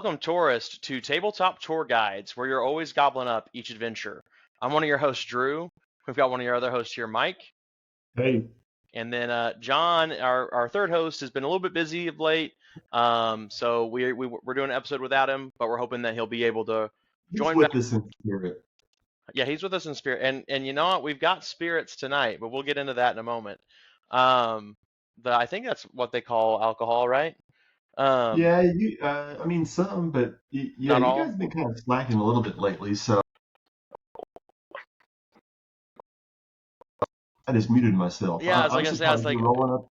Welcome, tourist, to Tabletop Tour Guides, where you're always gobbling up each adventure. I'm one of your hosts, Drew. We've got one of your other hosts here, Mike. Hey. And then John, our third host, has been a little bit busy of late. So we're doing an episode without him, but we're hoping that he'll be able to He's join back. with us in spirit. Yeah, he's with us in spirit. And you know what? We've got spirits tonight, but we'll get into that in a moment. I think that's what they call alcohol, right? Yeah, I mean some, but Not you guys all. have been kind of slacking a little bit lately, so I just muted myself. Yeah, I was I'm gonna say, I was surprised you're like, rolling up.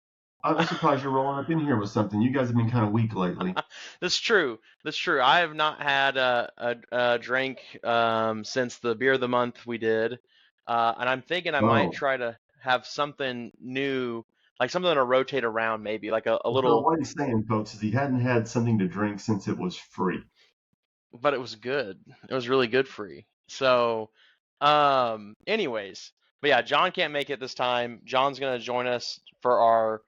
I'm surprised you're rolling up in here with something. You guys have been kind of weak lately. That's true. That's true. I have not had a drink since the beer of the month we did, and I'm thinking I might Oh, try to have something new, like something to rotate around, maybe like a so little. what he's saying, folks, is he hadn't had something to drink since it was free. But it was good. It was really good free. So, anyways, but yeah, John can't make it this time. John's gonna join us for our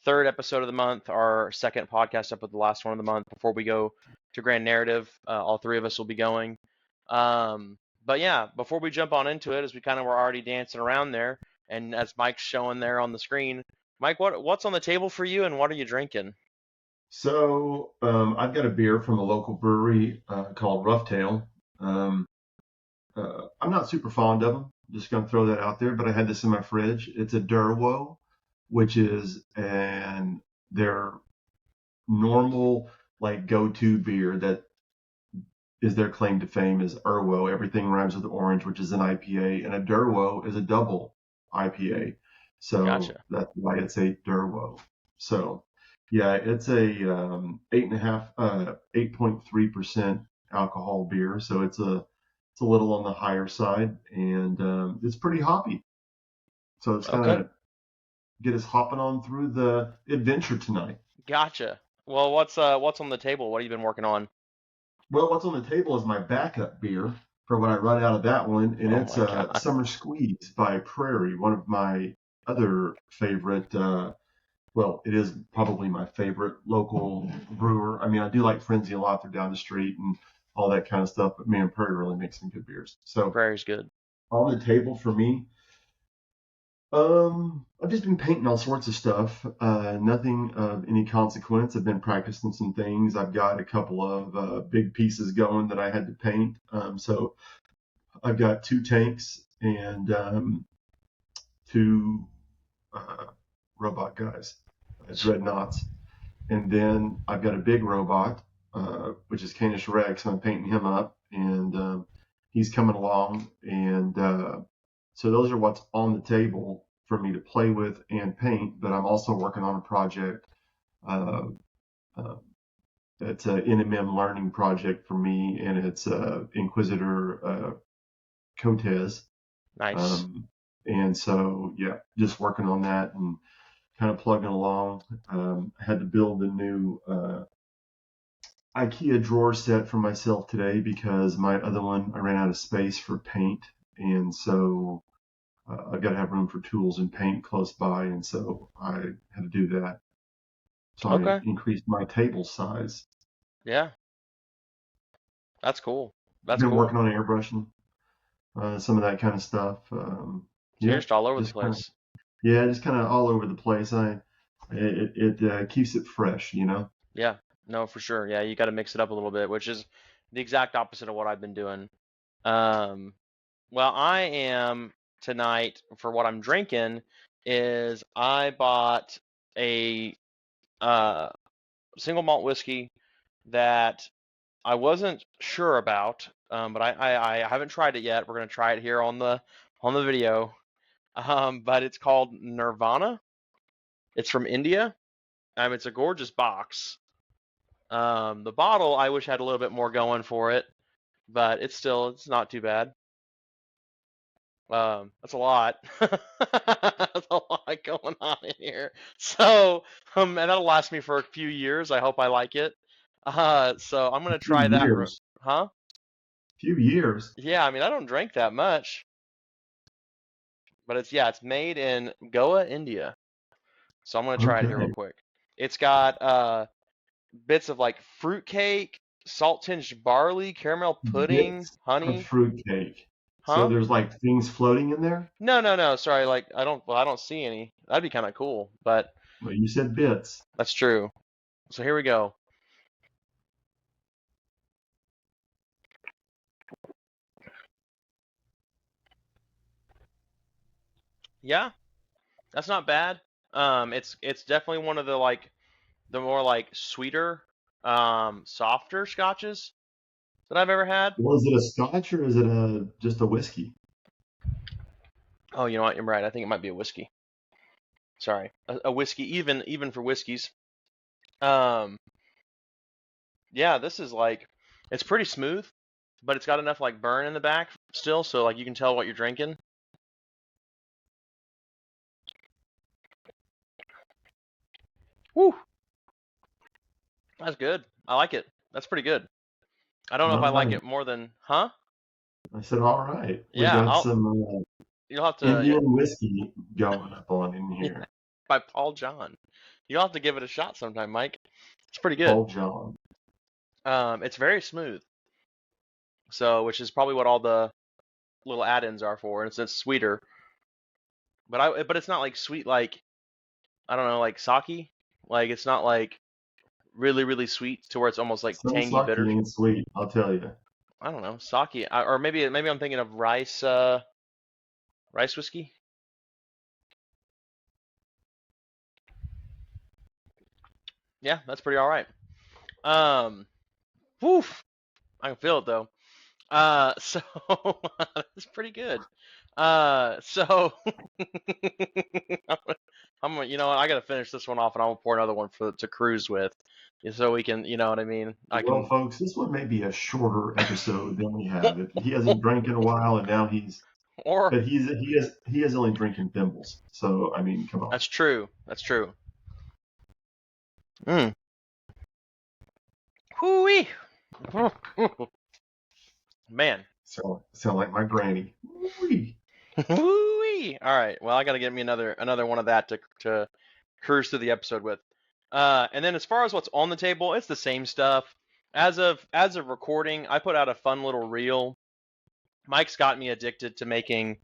third episode of the month, our second podcast up with the last one of the month before we go to Grand Narrative. All three of us will be going. But yeah, before we jump on into it, as we kind of were already dancing around there, and as Mike's showing there on the screen, Mike, what's on the table for you, and what are you drinking? So I've got a beer from a local brewery called Roughtail. Um, I'm not super fond of them. Just gonna throw that out there, but I had this in my fridge. It's a Durwo, which is their normal like go-to beer that is their claim to fame is Urwo. Everything rhymes with orange, which is an IPA, and a Durwo is a double IPA. So Gotcha. that's why it's a Durwo. So yeah, it's a 8.3% alcohol beer. So it's a little on the higher side, and it's pretty hoppy. So it's kind Okay. of get us hopping on through the adventure tonight. Gotcha. Well, what's on the table? What have you been working on? Well, what's on the table is my backup beer for when I run out of that one, and Oh it's my God. Summer Squeeze by Prairie, one of my other favorite. Well, it is probably my favorite local brewer. I mean, I do like Frenzy a lot. They're down the street and all that kind of stuff, but man, Prairie really makes some good beers. So Prairie's good. on the table for me, I've just been painting all sorts of stuff. Nothing of any consequence. I've been practicing some things. I've got a couple of big pieces going that I had to paint. So I've got two tanks and two uh, robot guys, dreadnoughts, and then I've got a big robot, which is Canis Rex, and I'm painting him up, and he's coming along, and so those are what's on the table for me to play with and paint. But I'm also working on a project. Uh, uh, it's an NMM learning project for me, and it's Inquisitor Cotes. Nice. And so, yeah, just working on that and kind of plugging along. I had to build a new IKEA drawer set for myself today because my other one, I ran out of space for paint. And so I've got to have room for tools and paint close by, and so I had to do that. So I Okay. increased my table size. Yeah, that's cool. That's Been cool. working on airbrushing, some of that kind of stuff. So you're Yeah, just all over the just kind of place. just kind of all over the place. It keeps it fresh, you know. Yeah. No, for sure. Yeah, you got to mix it up a little bit, which is the exact opposite of what I've been doing. Um, well, I am tonight for what I'm drinking is I bought a uh single malt whiskey that I wasn't sure about, but I haven't tried it yet. We're gonna try it here on the video. But it's called Nirvana. It's from India. It's a gorgeous box. The bottle I wish had a little bit more going for it, but it's not too bad. That's a lot. That's a lot going on in here. So, and that'll last me for a few years. I hope I like it. So I'm gonna Few try that. years, Huh? few years. Yeah, I mean I don't drink that much, but it's made in Goa, India. So I'm gonna try it here real Okay. quick. It's got bits of like fruit cake salt tinged barley, caramel pudding, Bits of honey. fruit cake. So Huh? there's like things floating in there. No. Sorry, like I don't see any. That'd be kind of cool, but Well, you said bits. that's true. So here we go. Yeah, that's not bad. It's definitely one of the more like sweeter, softer scotches that I've ever had. Well, is it a scotch or is it a just a whiskey? Oh, you know what? You're right. I think it might be a whiskey. Sorry, a whiskey. Even for whiskeys. Um, yeah, this is like it's pretty smooth, but it's got enough like burn in the back still, so like you can tell what you're drinking. Woo, that's good. I like it. That's pretty good. I don't know if All I like right. it more than, huh? I said, all right. We Yeah, got I'll. some You'll have to. Yeah, Indian whiskey going up on in yeah, here. by Paul John. You'll have to give it a shot sometime, Mike. It's pretty good. Paul John. It's very smooth. So, which is probably what all the little add-ins are for. And it's sweeter, but it's not like sweet like I don't know, like sake. Like it's not like really sweet to where it's almost like Some tangy sake bitter. ain't sweet, I'll tell you. I don't know, sake, or maybe I'm thinking of rice whiskey. Yeah, that's pretty all right. Um, woof, I can feel it though. So it's pretty good. So you know what? I gotta finish this one off, and I'm gonna pour another one to cruise with, so we can, you know what I mean? I Well, can, folks, this one may be a shorter episode than we have. If he hasn't drank in a while, and now or but he is only drinking thimbles. So I mean, come on. that's true. That's true. Mm. Hoo-wee. Man. Sound like my granny. Wee. Woo-wee. All right. Well, I got to get me another one of that to cruise through the episode with. And then as far as what's on the table, it's the same stuff. As of recording, I put out a fun little reel. Mike's got me addicted to making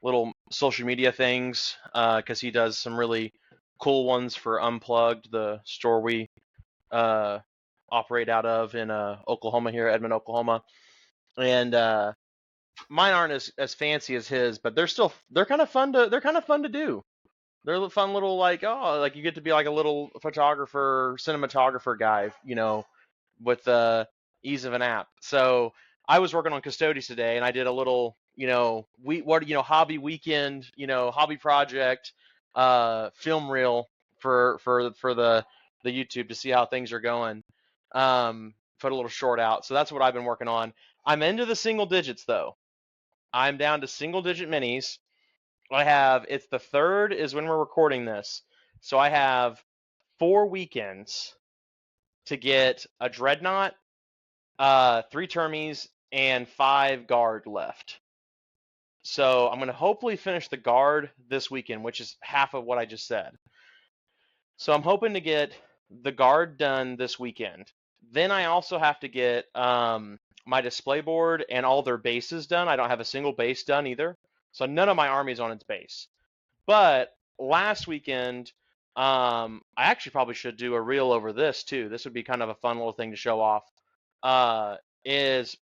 little social media things because he does some really cool ones for Unplugged, the store we uh, operate out of in Oklahoma here, Edmond, Oklahoma. And mine aren't as fancy as his, but they're kind of fun to do. They're a fun little like you get to be like a little photographer, cinematographer guy, you know, with the ease of an app. So I was working on Custodies today, and I did a little, hobby weekend, hobby project, film reel for the YouTube to see how things are going. Put a little short out. So that's what I've been working on. I'm into the single digits though. I'm down to single digit minis. It's the third is when we're recording this. So I have 4 weekends to get a dreadnought, 3 termies, and 5 guard left. So I'm going to hopefully finish the guard this weekend, which is half of what I just said. So I'm hoping to get the guard done this weekend. Then I also have to get my display board and all their bases done. I don't have a single base done either. So none of my army's on its base. But last weekend, I actually probably should do a reel over this too. This would be kind of a fun little thing to show off. Is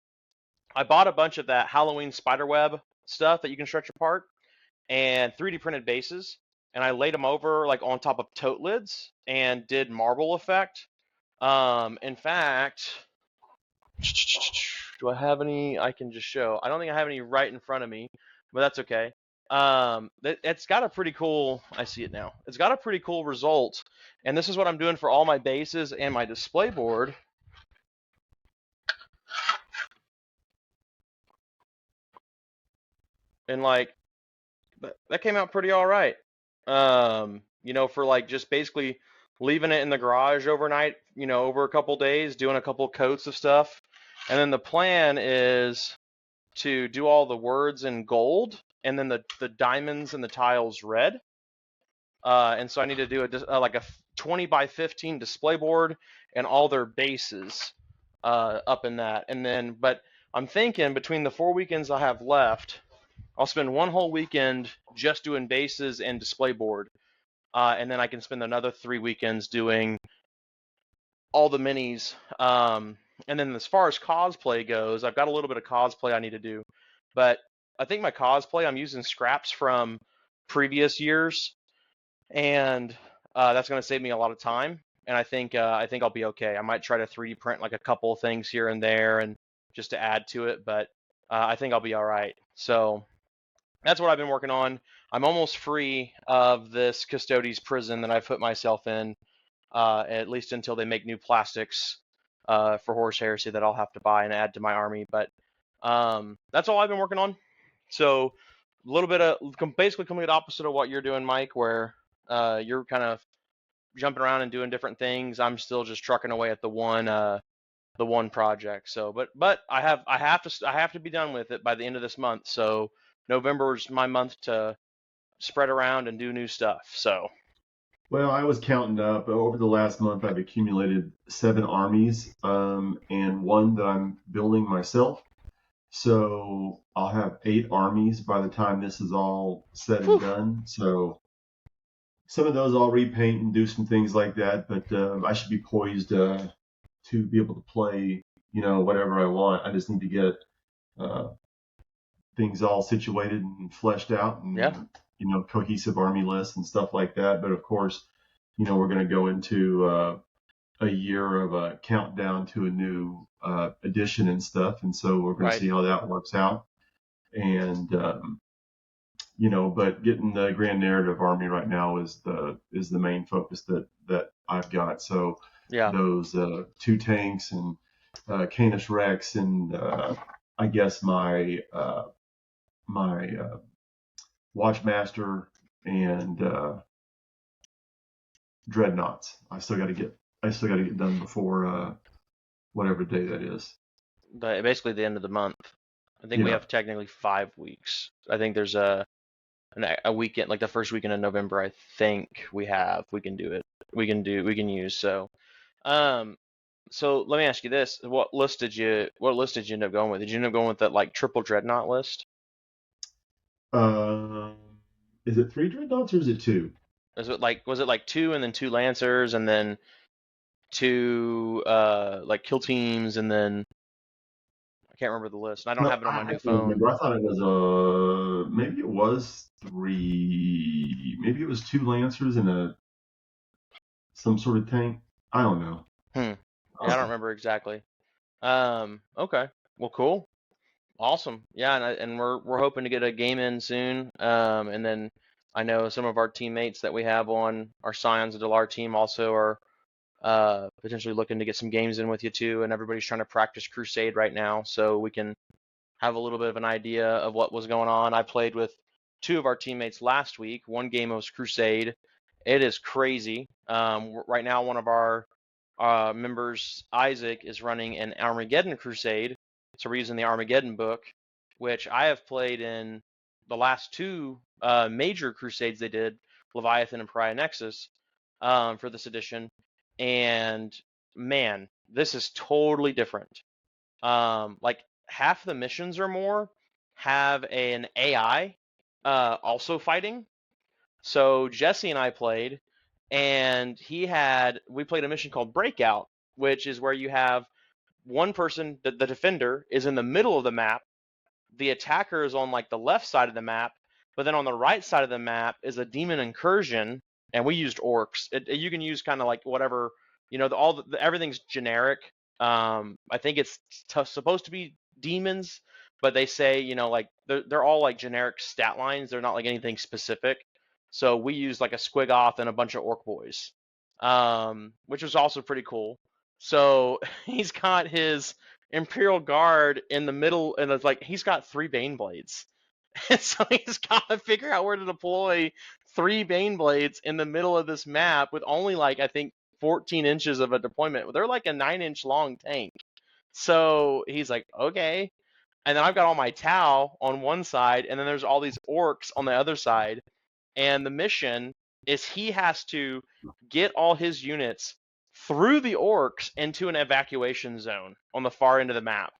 I bought a bunch of that Halloween spiderweb stuff that you can stretch apart and 3D printed bases, and I laid them over like on top of tote lids and did marble effect. In fact, do I have any I can just show? I don't think I have any right in front of me, but that's okay. It's got a pretty cool. I see it now. It's got a pretty cool result, and this is what I'm doing for all my bases and my display board. And like that came out pretty all right. For like just basically leaving it in the garage overnight, over a couple days, doing a couple coats of stuff. And then the plan is to do all the words in gold and then the diamonds and the tiles red. And so I need to do like a 20 by 15 display board and all their bases. up in that. And then, but I'm thinking between the 4 weekends I have left, I'll spend one whole weekend just doing bases and display board, and then I can spend another 3 weekends doing all the minis. And then as far as cosplay goes, I've got a little bit of cosplay I need to do, but I think my cosplay I'm using scraps from previous years, and that's going to save me a lot of time. And I think I'll be okay. I might try to 3D print like a couple of things here and there, and just to add to it, but I think I'll be all right. So that's what I've been working on. I'm almost free of this Custodes prison that I've put myself in, at least until they make new plastics for Horse Heresy that I'll have to buy and add to my army. But that's all I've been working on. So a little bit of basically complete opposite of what you're doing, Mike, where you're kind of jumping around and doing different things. I'm still just trucking away at the one project. So, but I have to be done with it by the end of this month. So November is my month to spread around and do new stuff. So Well, I was counting up. Over the last month, I've accumulated 7 armies, and one that I'm building myself. So I'll have 8 armies by the time this is all said and whew, done. So some of those I'll repaint and do some things like that, but I should be poised to be able to play, whatever I want. I just need to get uh, things all situated and fleshed out, yeah, and cohesive army lists and stuff like that. But of course, we're going to go into a year of a countdown to a new edition and stuff, and so we're going to right, see how that works out. And but getting the grand narrative army right now is the main focus that I've got. So yeah, those 2 tanks and Canis Rex and I guess my Watchmaster and Dreadnoughts. I still got to get done before whatever day that is. basically the end of the month. I think we Yeah. have technically 5 weeks. I think there's a weekend, like the first weekend of November. I think we can do it. We can use so. Um, so let me ask you this: what list did you end up going with? Did you end up going with that like triple dreadnought list? Um, is it 3 Dreadnoughts or is it 2? Was it like two and then two lancers and then two like kill teams and then I can't remember the list. I don't No, have it on my I new can't phone. remember. I thought it was maybe it was 3. Maybe it was 2 Lancers and some sort of tank. I don't know. Hmm. Yeah, I don't Um, remember exactly. Okay. Well, cool. Awesome. Yeah, and we're hoping to get a game in soon. And then I know some of our teammates that we have on our Scions of Delar team also are potentially looking to get some games in with you too. And everybody's trying to practice Crusade right now, so we can have a little bit of an idea of what was going on. I played with two of our teammates last week. One game was Crusade. It is crazy. Right now, one of our members, Isaac, is running an Armageddon Crusade. So we're using the Armageddon book, which I have played in the last two major Crusades they did, Leviathan and Pariah Nexus, for this edition. And man, this is totally different. Like half the missions or more have an AI also fighting. So Jesse and I played, and we played a mission called Breakout, which is where you have one person, the defender, is in the middle of the map. The attacker is on like the left side of the map, but then on the right side of the map is a demon incursion, and we used orcs. You can use kind of like whatever, everything's generic. I think it's supposed to be demons, but they say like they're all like generic stat lines. They're not like anything specific. So we used like a Squigoth and a bunch of orc boys, which was also pretty cool. So he's got his Imperial Guard in the middle, and it's like he's got 3 Bane Blades. And so he's got to figure out where to deploy 3 Bane Blades in the middle of this map with only like I think 14 inches of a deployment. They're like a 9-inch long tank. So he's like, okay. And then I've got all my Tau on one side, and then there's all these orcs on the other side. And the mission is he has to get all his units through the orcs into an evacuation zone on the far end of the map,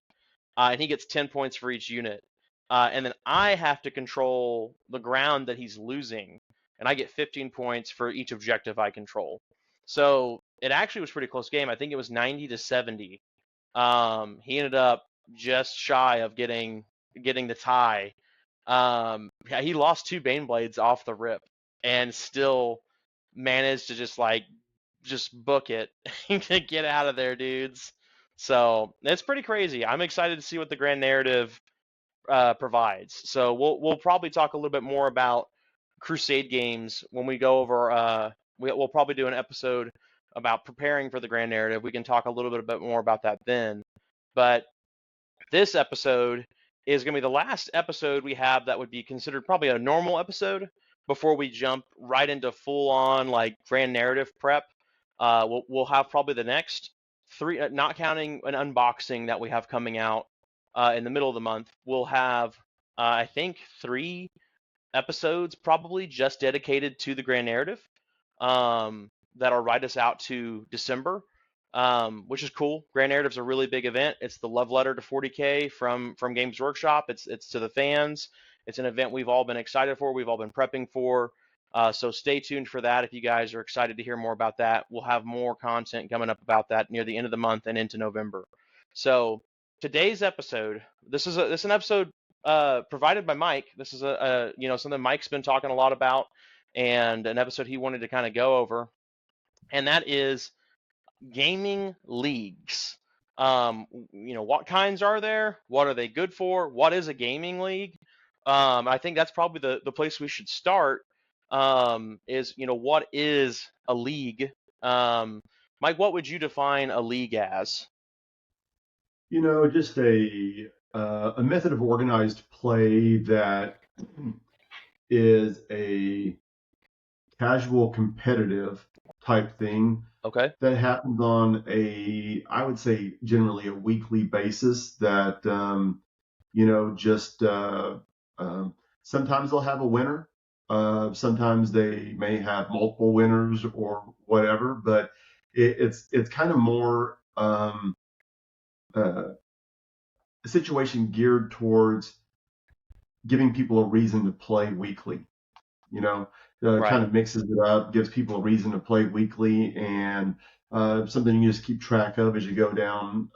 and he gets 10 points for each unit. And then I have to control the ground that he's losing, and I get 15 points for each objective I control. So it actually was a pretty close game. I think it was 90 to 70. He ended up just shy of getting the tie. Yeah, he lost 2 Bane Blades off the rip and still managed to just book it to get out of there, dudes. So it's pretty crazy. I'm excited to see what the grand narrative provides. So we'll probably talk a little bit more about Crusade games when we go over. We'll probably do an episode about preparing for the grand narrative. We can talk a little bit more about that then. But this episode is going to be the last episode we have that would be considered probably a normal episode before we jump right into full on like grand narrative prep. We'll have probably the next 3, not counting an unboxing that we have coming out in the middle of the month. We'll have I think 3 episodes probably just dedicated to the grand narrative, that'll ride us out to December, which is cool. Grand narrative's a really big event. It's the love letter to 40K from Games Workshop. It's to the fans. It's an event we've all been excited for. We've all been prepping for. So stay tuned for that if you guys are excited to hear more about that. We'll have more content coming up about that near the end of the month and into November. So today's episode, this is an episode provided by Mike. This is something Mike's been talking a lot about, and an episode he wanted to kind of go over, and that is gaming leagues. What kinds are there? What are they good for? What is a gaming league? I think that's probably the place we should start. Is what is a league? Mike, what would you define a league as? Just a method of organized play that is a casual competitive type thing Okay. that happens on I would say generally a weekly basis that, just sometimes they'll have a winner. Sometimes they may have multiple winners or whatever, but it's kind of more uh, a situation geared towards giving people a reason to play weekly. You know, kind Right. of mixes it up, gives people a reason to play weekly, and something you just keep track of as you go down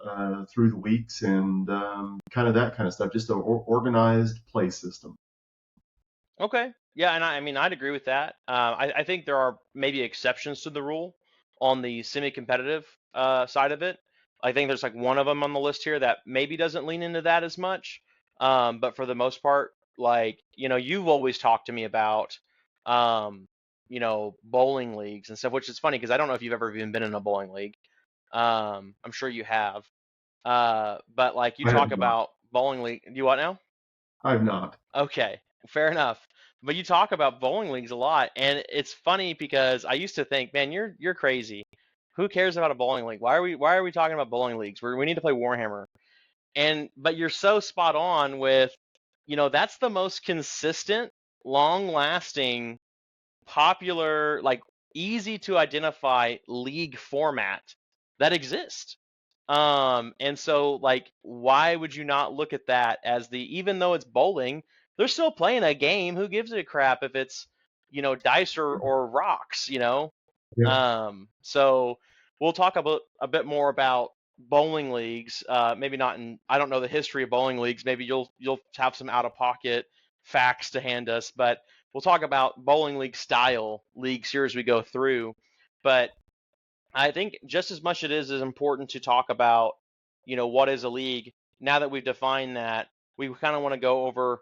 through the weeks, and kind of that kind of stuff. Just an organized play system. Okay. Yeah, and I mean I'd agree with that. I think there are maybe exceptions to the rule on the semi-competitive side of it. I think there's like one of them on the list here that maybe doesn't lean into that as much. But for the most part, like you've always talked to me about, bowling leagues and stuff, which is funny because I don't know if you've ever even been in a bowling league. I'm sure you have. But like you I talk have not. about bowling league. You what now? I have not. Okay, fair enough. But you talk about bowling leagues a lot, and it's funny because I used to think, man, you're crazy. Who cares about a bowling league? Why are we talking about bowling leagues? We need to play Warhammer. And but you're so spot on with, that's the most consistent, long-lasting, popular, like easy to identify league format that exists. And so like why would you not look at that as even though it's bowling, they're still playing a game. Who gives a crap if it's, dice or rocks, Yeah. So we'll talk about a bit more about bowling leagues. Maybe not I don't know the history of bowling leagues. Maybe you'll have some out of pocket facts to hand us, but we'll talk about bowling league style leagues here as we go through. But I think just as much it is important to talk about, what is a league. Now that we've defined that, we kind of want to go over,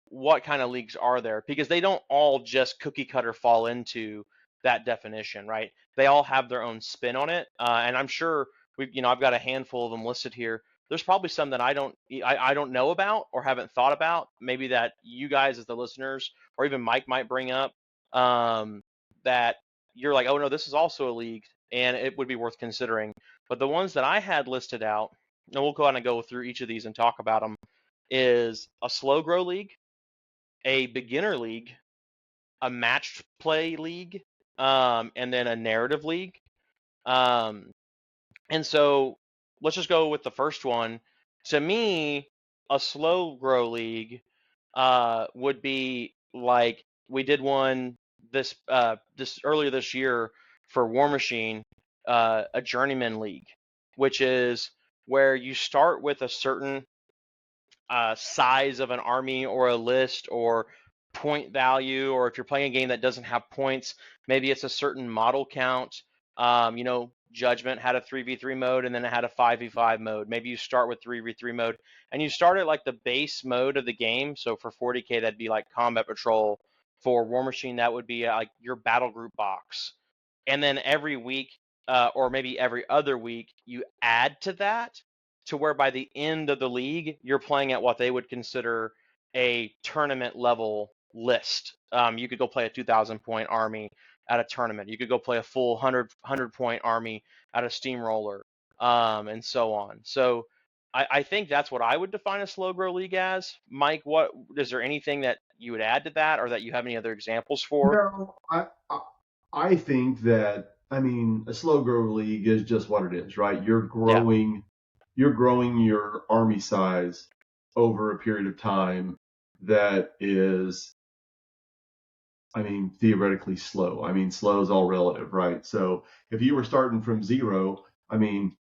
what kind of leagues are there, because they don't all just cookie cutter fall into that definition, right? They all have their own spin on it, and I'm sure I've got a handful of them listed here. There's probably some that I don't know about or haven't thought about. Maybe that you guys as the listeners or even Mike might bring up, that you're like, oh no, this is also a league and it would be worth considering. But the ones that I had listed out, and we'll kind of go through each of these and talk about them, is a slow grow league, a beginner league, a matched play league, and then a narrative league. Um, and so let's just go with the first one. To me, a slow grow league would be like we did one this earlier this year for War Machine, a journeyman league, which is where you start with a certain size of an army or a list or point value, or if you're playing a game that doesn't have points, maybe it's a certain model count. Judgment had a 3v3 mode and then it had a 5v5 mode. Maybe you start with 3v3 mode and you start at like the base mode of the game. So for 40K, that'd be like Combat Patrol. For War Machine, that would be like your battle group box. And then every week, or maybe every other week, you add to that to where by the end of the league, you're playing at what they would consider a tournament level list. You could go play a 2,000 point army at a tournament. You could go play a full 100 point army at a steamroller, and so on. So I think that's what I would define a slow grow league as. Mike, what is there anything that you would add to that, or that you have any other examples for? No, I think that, I mean, a slow grow league is just what it is, right? Yeah, You're growing your army size over a period of time that is, I mean, theoretically slow. I mean, slow is all relative, right? So if you were starting from zero, I mean,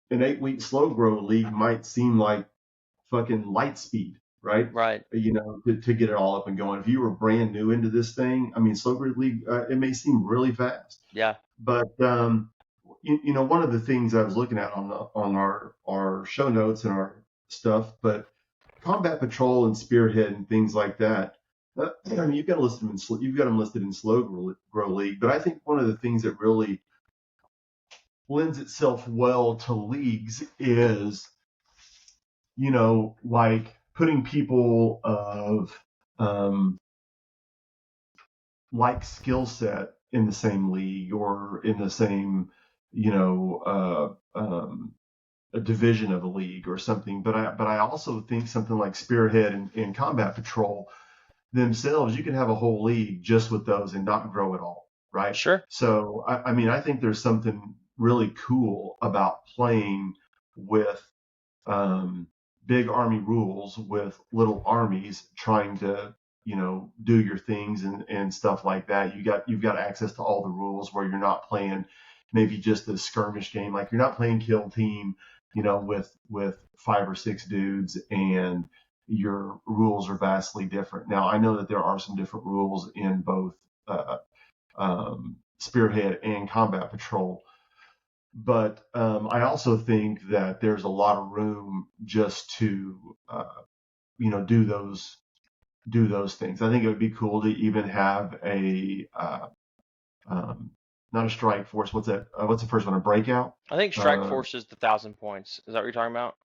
an 8 week slow grow league might seem like fucking light speed, right? right. You know, to get it all up and going. If you were brand new into this thing, I mean, slow grow league, it may seem really fast, Yeah, but you know, one of the things I was looking at on our show notes and our stuff, but Combat Patrol and Spearhead and things like that. I mean, you've got them listed in slow grow league, but I think one of the things that really lends itself well to leagues is, you know, like putting people of um, like skill set in the same league or in the same, you know, a division of a league or something. But I also think something like Spearhead and Combat Patrol themselves, you can have a whole league just with those and not grow at all, right? sure. So I mean, I think there's something really cool about playing with um, big army rules with little armies trying to, you know, do your things and stuff like that. You've got access to all the rules where you're not playing maybe just a skirmish game, like you're not playing kill team, you know, with 5 or 6 dudes, and your rules are vastly different. Now I know that there are some different rules in both Spearhead and Combat Patrol, but I also think that there's a lot of room just to you know, do those things. I think it would be cool to even have a um, not a strike force. What's the first one? A breakout? I think Strike Uh, Force is the 1,000 points. Is that what you're talking about?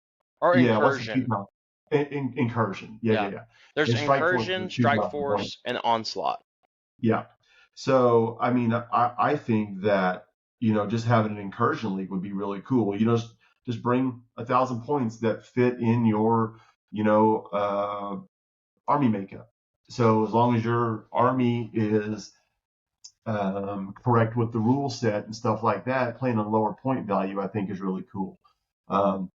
Or yeah. What's the two Incursion? pound? Incursion. Yeah, yeah, Yeah. yeah. There's And strike force Incursion, is 2,000 Strike points. Force, and Onslaught. Yeah. So, I mean, I think that, you know, just having an incursion league would be really cool. You know, just bring 1,000 points that fit in your, you know, army makeup. So as long as your army is correct with the rule set and stuff like that, playing a lower point value, I think is really cool. Um,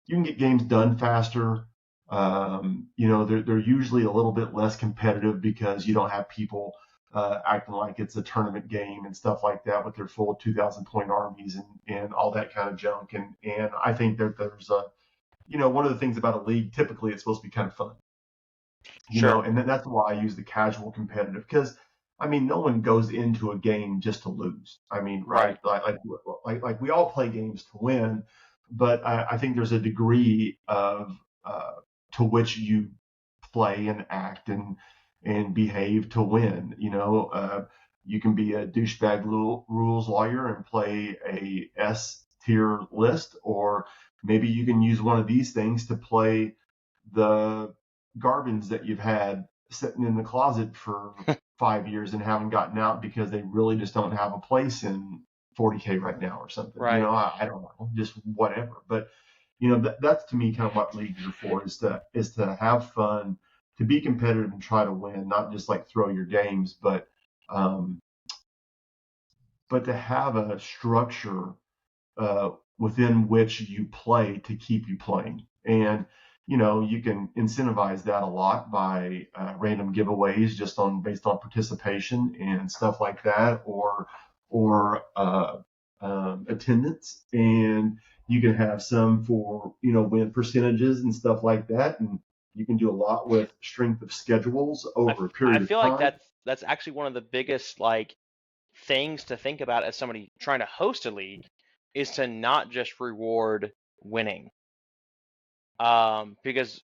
you can get games done faster. You know, they're usually a little bit less competitive because you don't have people acting like it's a tournament game and stuff like that with their full 2,000 point armies and all that kind of junk. And I think that there's a, you know, one of the things about a league, typically it's supposed to be kind of fun, you know, Sure. and that's why I use the casual competitive, because I mean, no one goes into a game just to lose. I mean, right? Right. Like we all play games to win, but I think there's a degree of uh, to which you play and act and behave to win. You know, you can be a douchebag rules lawyer and play a S tier list, or maybe you can use one of these things to play the garbage that you've had sitting in the closet for 5 years and haven't gotten out because they really just don't have a place in 40K right now or something. You Right. know, I don't know, just whatever. But you know, that's to me kind of what leagues are for, is to have fun, to be competitive and try to win, not just like throw your games, um, but to have a structure within which you play to keep you playing. And you can incentivize that a lot by random giveaways just based on participation and stuff like that, or attendance. And you can have some for win percentages and stuff like that. And you can do a lot with strength of schedules over a I period of feel like time. that's actually one of the biggest like things to think about as somebody trying to host a league is to not just reward winning. Because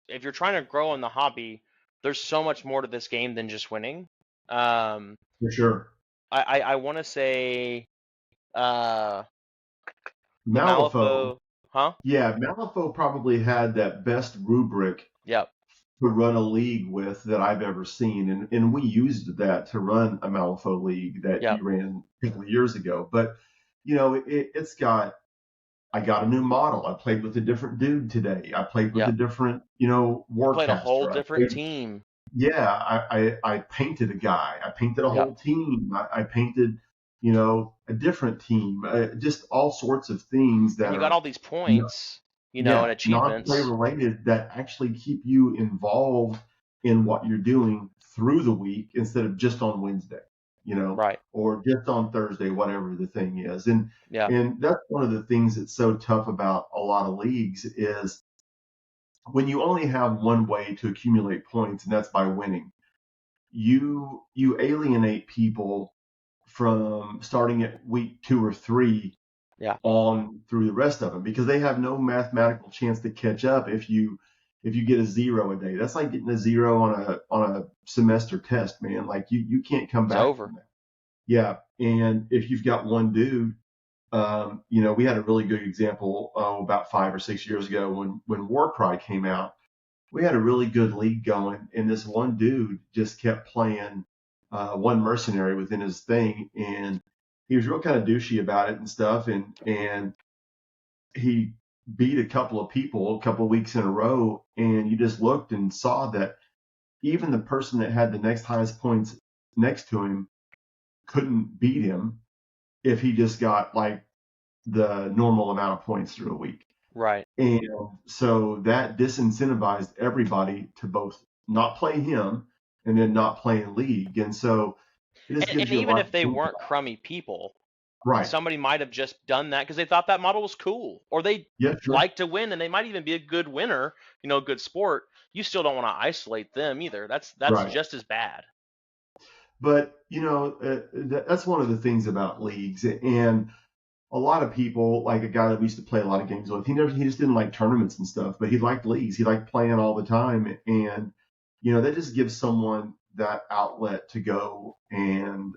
if you're trying to grow in the hobby, there's so much more to this game than just winning. Um, For sure. I want to say uh, Malifaux, Malifaux, huh? yeah, Malifaux probably had that best rubric Yep, to run a league with that I've ever seen. And we used that to run a Malifaux league that yep, you ran a couple of years ago. But, it's got, I got a new model. I played with a different dude today. I played with a yep. different, You played a whole warcaster. different team. Yeah, I painted a guy. I painted a Yep, whole team. I painted, a different team. Just all sorts of things and that you got are, all these points, and yeah, non-play achievements. related that actually keep you involved in what you're doing through the week instead of just on Wednesday, Right. or just on Thursday, whatever the thing is. And Yeah. and that's one of the things that's so tough about a lot of leagues is when you only have one way to accumulate points, and that's by winning. You alienate people from starting at week 2 or 3 Yeah. on through the rest of them because they have no mathematical chance to catch up if you get a 0 a day. That's like getting a 0 on a semester test, man. Like you can't come It's back over. from that. Yeah, and if you've got one dude, we had a really good example about 5 or 6 years ago when Warcry came out. We had a really good league going, and this one dude just kept playing one mercenary within his thing, and he was real kind of douchey about it and stuff, and he beat a couple of people a couple of weeks in a row, and you just looked and saw that even the person that had the next highest points next to him couldn't beat him if he just got like the normal amount of points through a week. Right. And so that disincentivized everybody to both not play him and then not play in league. And so it just And gives you a even lot if to they think weren't about. crummy people, Right. somebody might have just done that because they thought that model was cool, or they Yeah, sure. like to win, and they might even be a good winner, good sport. You still don't want to isolate them either. That's Right. just as bad. But, that's one of the things about leagues. And a lot of people, like a guy that we used to play a lot of games with, he just didn't like tournaments and stuff, but he liked leagues. He liked playing all the time. And, that just gives someone that outlet to go and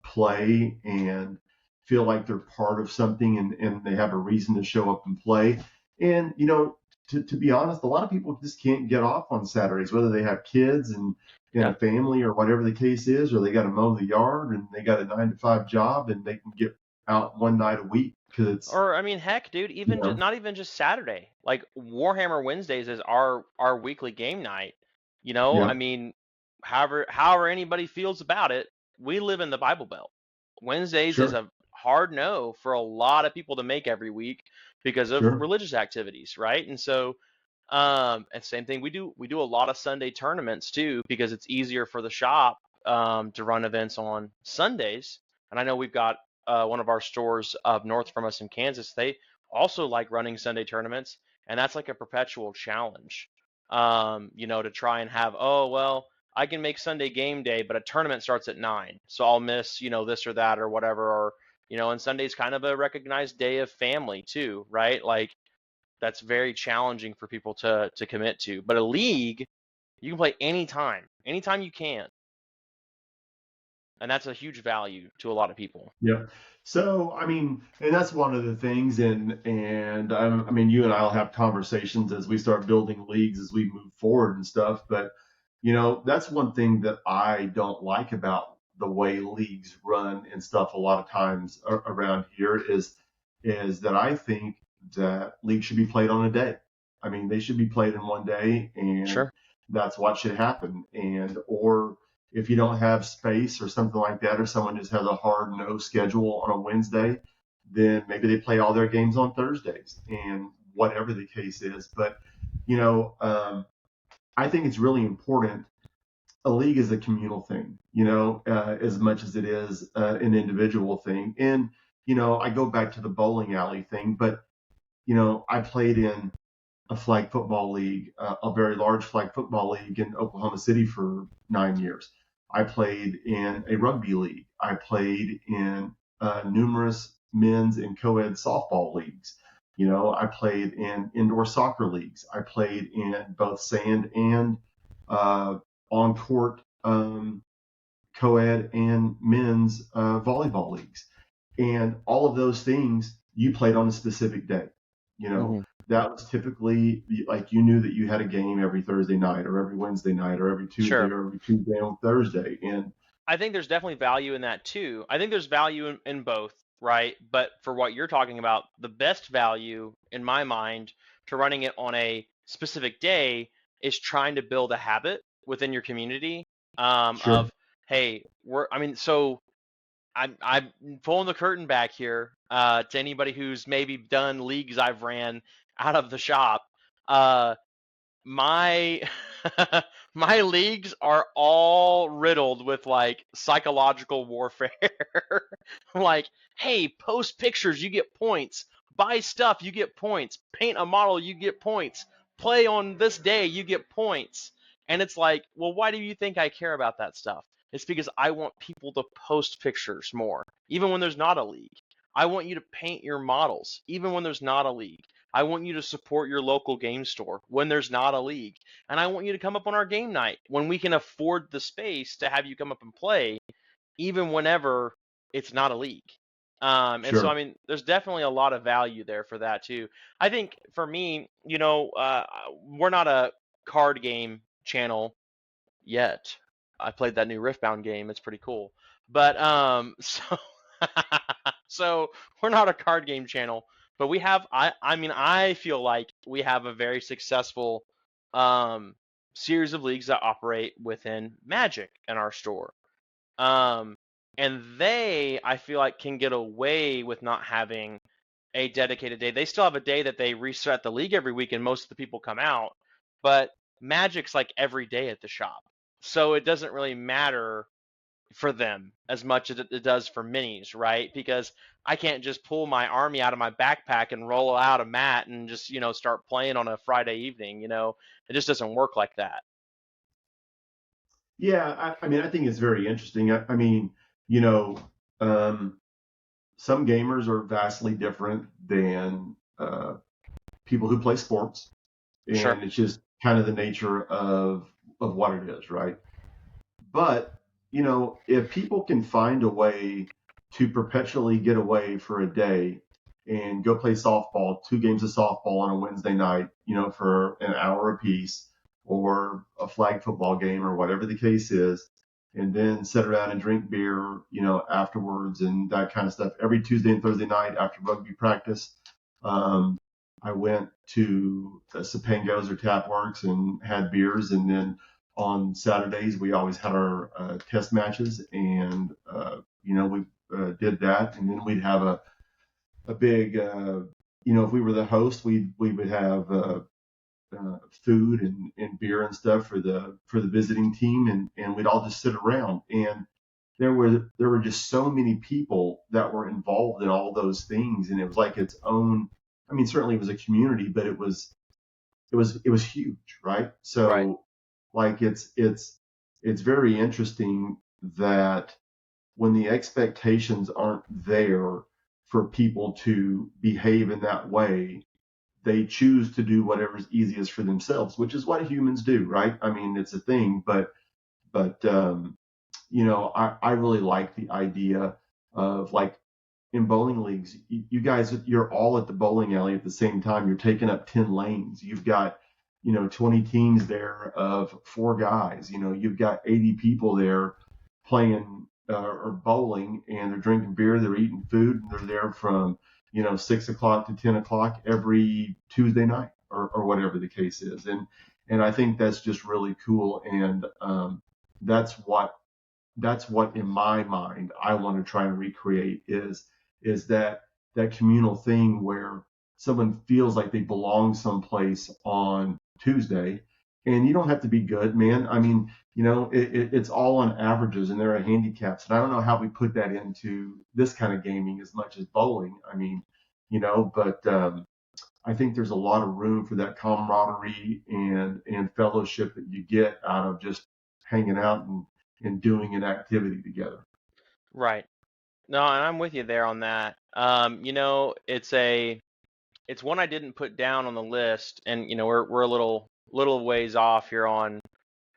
play and feel like they're part of something and they have a reason to show up and play. And, to be honest, a lot of people just can't get off on Saturdays, whether they have kids and Yeah. a family or whatever the case is, or they got to mow the yard and they got a 9 to 5 job and they can get out one night a week because it's, Or I mean, heck, dude, you even know, not even just Saturday. Like Warhammer Wednesdays is our weekly game night. I yeah, mean, however anybody feels about it, we live in the Bible Belt. Wednesdays is sure, a hard no for a lot of people to make every week because of sure, religious activities, right? And so, and same thing, we do a lot of Sunday tournaments too because it's easier for the shop to run events on Sundays. And I know we've got one of our stores up north from us in Kansas. They also like running Sunday tournaments, and that's like a perpetual challenge. To try and have, oh well, I can make Sunday game day, but a tournament starts at 9, so I'll miss this or that or whatever. Or and Sunday's kind of a recognized day of family too, right? Like that's very challenging for people to commit to. But a league, you can play anytime you can, and that's a huge value to a lot of people. yeah. So, I mean, and that's one of the things, and I mean, you and I'll have conversations as we start building leagues as we move forward and stuff. But, that's one thing that I don't like about the way leagues run and stuff a lot of times around here is that I think that leagues should be played on a day. I mean, they should be played in one day, and Sure. that's what should happen. And or if you don't have space or something like that, or someone just has a hard no schedule on a Wednesday, then maybe they play all their games on Thursdays, and whatever the case is. But you know, I think it's really important. A league is a communal thing, as much as it is an individual thing. And I go back to the bowling alley thing, but I played in a flag football league, a very large flag football league in Oklahoma City for 9 years. I played in a rugby league. I played in numerous men's and co-ed softball leagues. I played in indoor soccer leagues. I played in both sand and on court co-ed and men's volleyball leagues. And all of those things you played on a specific day. Hmm. That was typically like you knew that you had a game every Thursday night or every Wednesday night or every Tuesday Sure. or every Tuesday on Thursday. And I think there's definitely value in that too. I think there's value in both, right? But for what you're talking about, the best value in my mind to running it on a specific day is trying to build a habit within your community, sure, of, hey, so I'm pulling the curtain back here, to anybody who's maybe done leagues I've ran out of the shop. Uh, my my leagues are all riddled with like psychological warfare. Like, hey, post pictures, you get points. Buy stuff, you get points. Paint a model, you get points. Play on this day, you get points. And it's like, well, why do you think I care about that stuff? It's because I want people to post pictures more, even when there's not a league. I want you to paint your models, even when there's not a league. I want you to support your local game store when there's not a league. And I want you to come up on our game night when we can afford the space to have you come up and play, even whenever it's not a league. And so, I sure. mean, there's definitely a lot of value there for that too. I think for me, we're not a card game channel yet. I played that new Riftbound game. It's pretty cool. But so we're not a card game channel, but we have I mean I feel like we have a very successful um series of leagues that operate within Magic in our store. Um and they, I feel like, can get away with not having a dedicated day. They still have a day that they reset the league every week and most of the people come out, but Magic's like every day at the shop. So it doesn't really matter for them as much as it does for minis, right? Because I can't just pull my army out of my backpack and roll out a mat and just, start playing on a Friday evening, It just doesn't work like that. Yeah, I mean, I think it's very interesting. I mean, you know, um, some gamers are vastly different than people who play sports, Sure. and it's just kind of the nature of what it is, right? But, if people can find a way to perpetually get away for a day and go play softball, 2 games of softball on a Wednesday night, for an hour apiece, or a flag football game, or whatever the case is, and then sit around and drink beer, afterwards and that kind of stuff. Every Tuesday and Thursday night after rugby practice, um, I went to Sapango's or Tapworks and had beers, and then on Saturdays we always had our test matches, and we did that, and then we'd have a big, if we were the host, we would have food and beer and stuff for the visiting team, and we'd all just sit around, and there were just so many people that were involved in all those things, and it was like its own. I mean, certainly it was a community, but it was huge, right? Right. So, like, it's very interesting that when the expectations aren't there for people to behave in that way, they choose to do whatever's easiest for themselves, which is what humans do, right? I mean, it's a thing, but I really like the idea of, like, in bowling leagues, you guys, you're all at the bowling alley at the same time. You're taking up 10 lanes. You've got, 20 teams there of 4 guys. You've got 80 people there playing or bowling, and they're drinking beer, they're eating food, and they're there from, 6 o'clock to 10 o'clock every Tuesday night, or whatever the case is. And I think that's just really cool. And that's what in my mind I want to try and recreate is that that communal thing where someone feels like they belong someplace on Tuesday. And you don't have to be good, man. I mean, it's all on averages and there are handicaps. And I don't know how we put that into this kind of gaming as much as bowling. I mean, but I think there's a lot of room for that camaraderie and fellowship that you get out of just hanging out and doing an activity together. Right. No, and I'm with you there on that. It's one I didn't put down on the list, and we're a little ways off here on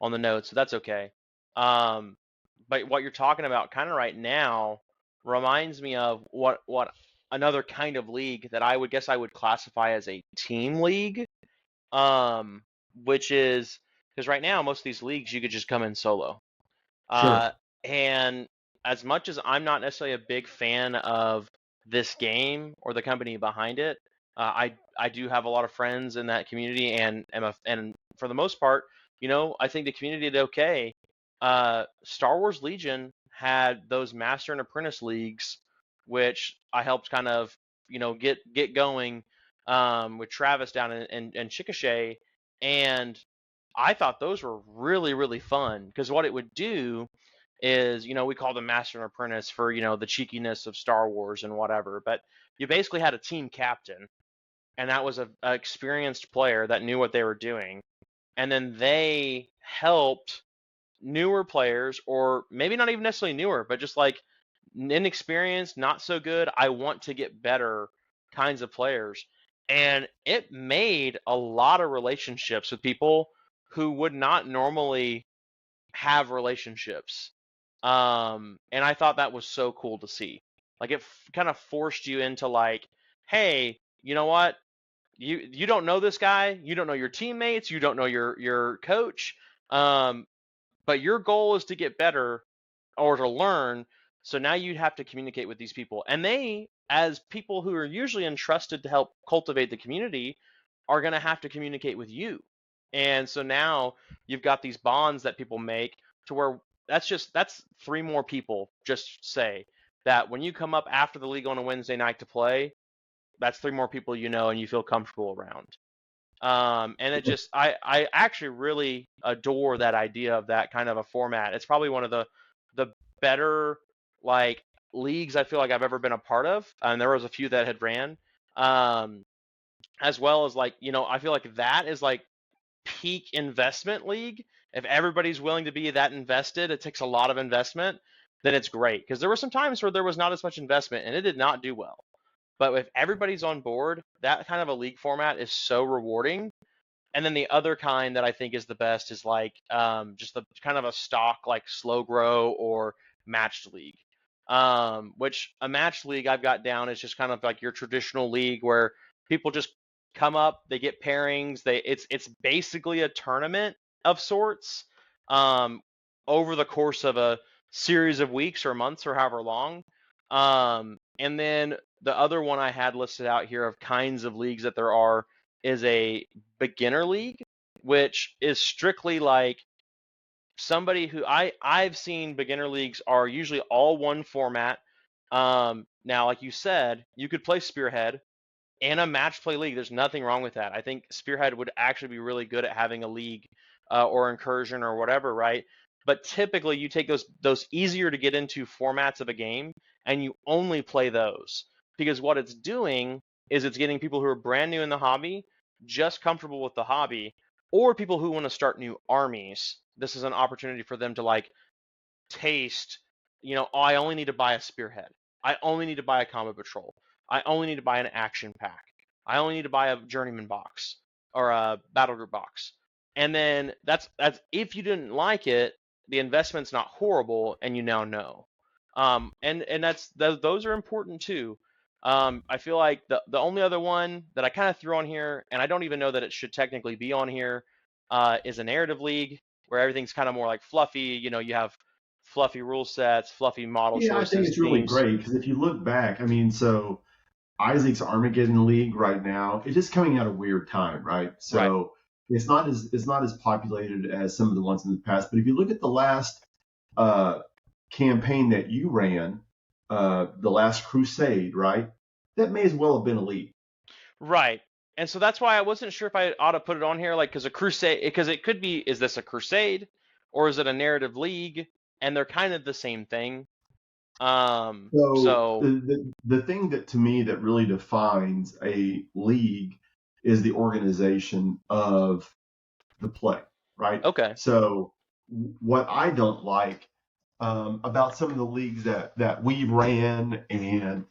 the notes, so that's okay. Um, but what you're talking about kind of right now reminds me of what another kind of league that I would guess I would classify as a team league. Um, which is because right now most of these leagues you could just come in solo. Sure. Uh, and as much as I'm not necessarily a big fan of this game or the company behind it, I do have a lot of friends in that community, and for the most part, I think the community did okay. Star Wars Legion had those Master and Apprentice leagues, which I helped kind of get going with Travis down in Chickasha, and I thought those were really, really fun because what it would do is, we call them Master and Apprentice for, the cheekiness of Star Wars and whatever. But you basically had a team captain, and that was a experienced player that knew what they were doing. And then they helped newer players, or maybe not even necessarily newer, but just like inexperienced, not so good, I want to get better kinds of players. And it made a lot of relationships with people who would not normally have relationships. And I thought that was so cool to see. Like it kind of forced you into like, hey, you know what? You don't know this guy, you don't know your teammates, you don't know your coach. Um, but your goal is to get better or to learn. So now you'd have to communicate with these people. And they, as people who are usually entrusted to help cultivate the community, are going to have to communicate with you. And so now you've got these bonds that people make to where that's three more people, just say that when you come up after the league on a Wednesday night to play, that's three more people and you feel comfortable around. And it just I actually really adore that idea of that kind of a format. It's probably one of the better like leagues I feel like I've ever been a part of. And there was a few that had ran. Um, as well as like, I feel like that is like peak investment league. If everybody's willing to be that invested, it takes a lot of investment, then it's great. Because there were some times where there was not as much investment and it did not do well. But if everybody's on board, that kind of a league format is so rewarding. And then the other kind that I think is the best is like just the kind of a stock like slow grow or matched league. Which a matched league I've got down is just kind of like your traditional league where people just come up, they get pairings, it's basically a tournament of sorts um, over the course of a series of weeks or months or however long. And then the other one I had listed out here of kinds of leagues that there are is a beginner league, which is strictly like somebody who I've seen beginner leagues are usually all one format. Now, like you said, you could play Spearhead in a match play league. There's nothing wrong with that. I think Spearhead would actually be really good at having a league or incursion or whatever, right? But typically, you take those easier to get into formats of a game and you only play those because what it's doing is it's getting people who are brand new in the hobby just comfortable with the hobby, or people who want to start new armies. This is an opportunity for them to like taste, oh, I only need to buy a spearhead. I only need to buy a combat patrol. I only need to buy an action pack. I only need to buy a journeyman box or a battle group box. And then that's if you didn't like it, the investment's not horrible, and you now know. And those are important too. I feel like the only other one that I kind of threw on here, and I don't even know that it should technically be on here, is a narrative league where everything's kind of more like fluffy. You have fluffy rule sets, fluffy model Yeah, I think choices, it's really themes. great because if you look back, I mean, so Isaac's Armageddon League right now, it's just coming out of weird time, right? Right. So it's not as populated as some of the ones in the past. But if you look at the last uh, campaign that you ran, the last Crusade, right? that may as well have been a league. Right. And so that's why I wasn't sure if I ought to put it on here, like, because a crusade, because it could be, is this a crusade or is it a narrative league? And they're kind of the same thing. So So the thing that to me that really defines a league is the organization of the play, right? okay, So what I don't like about some of the leagues that we ran and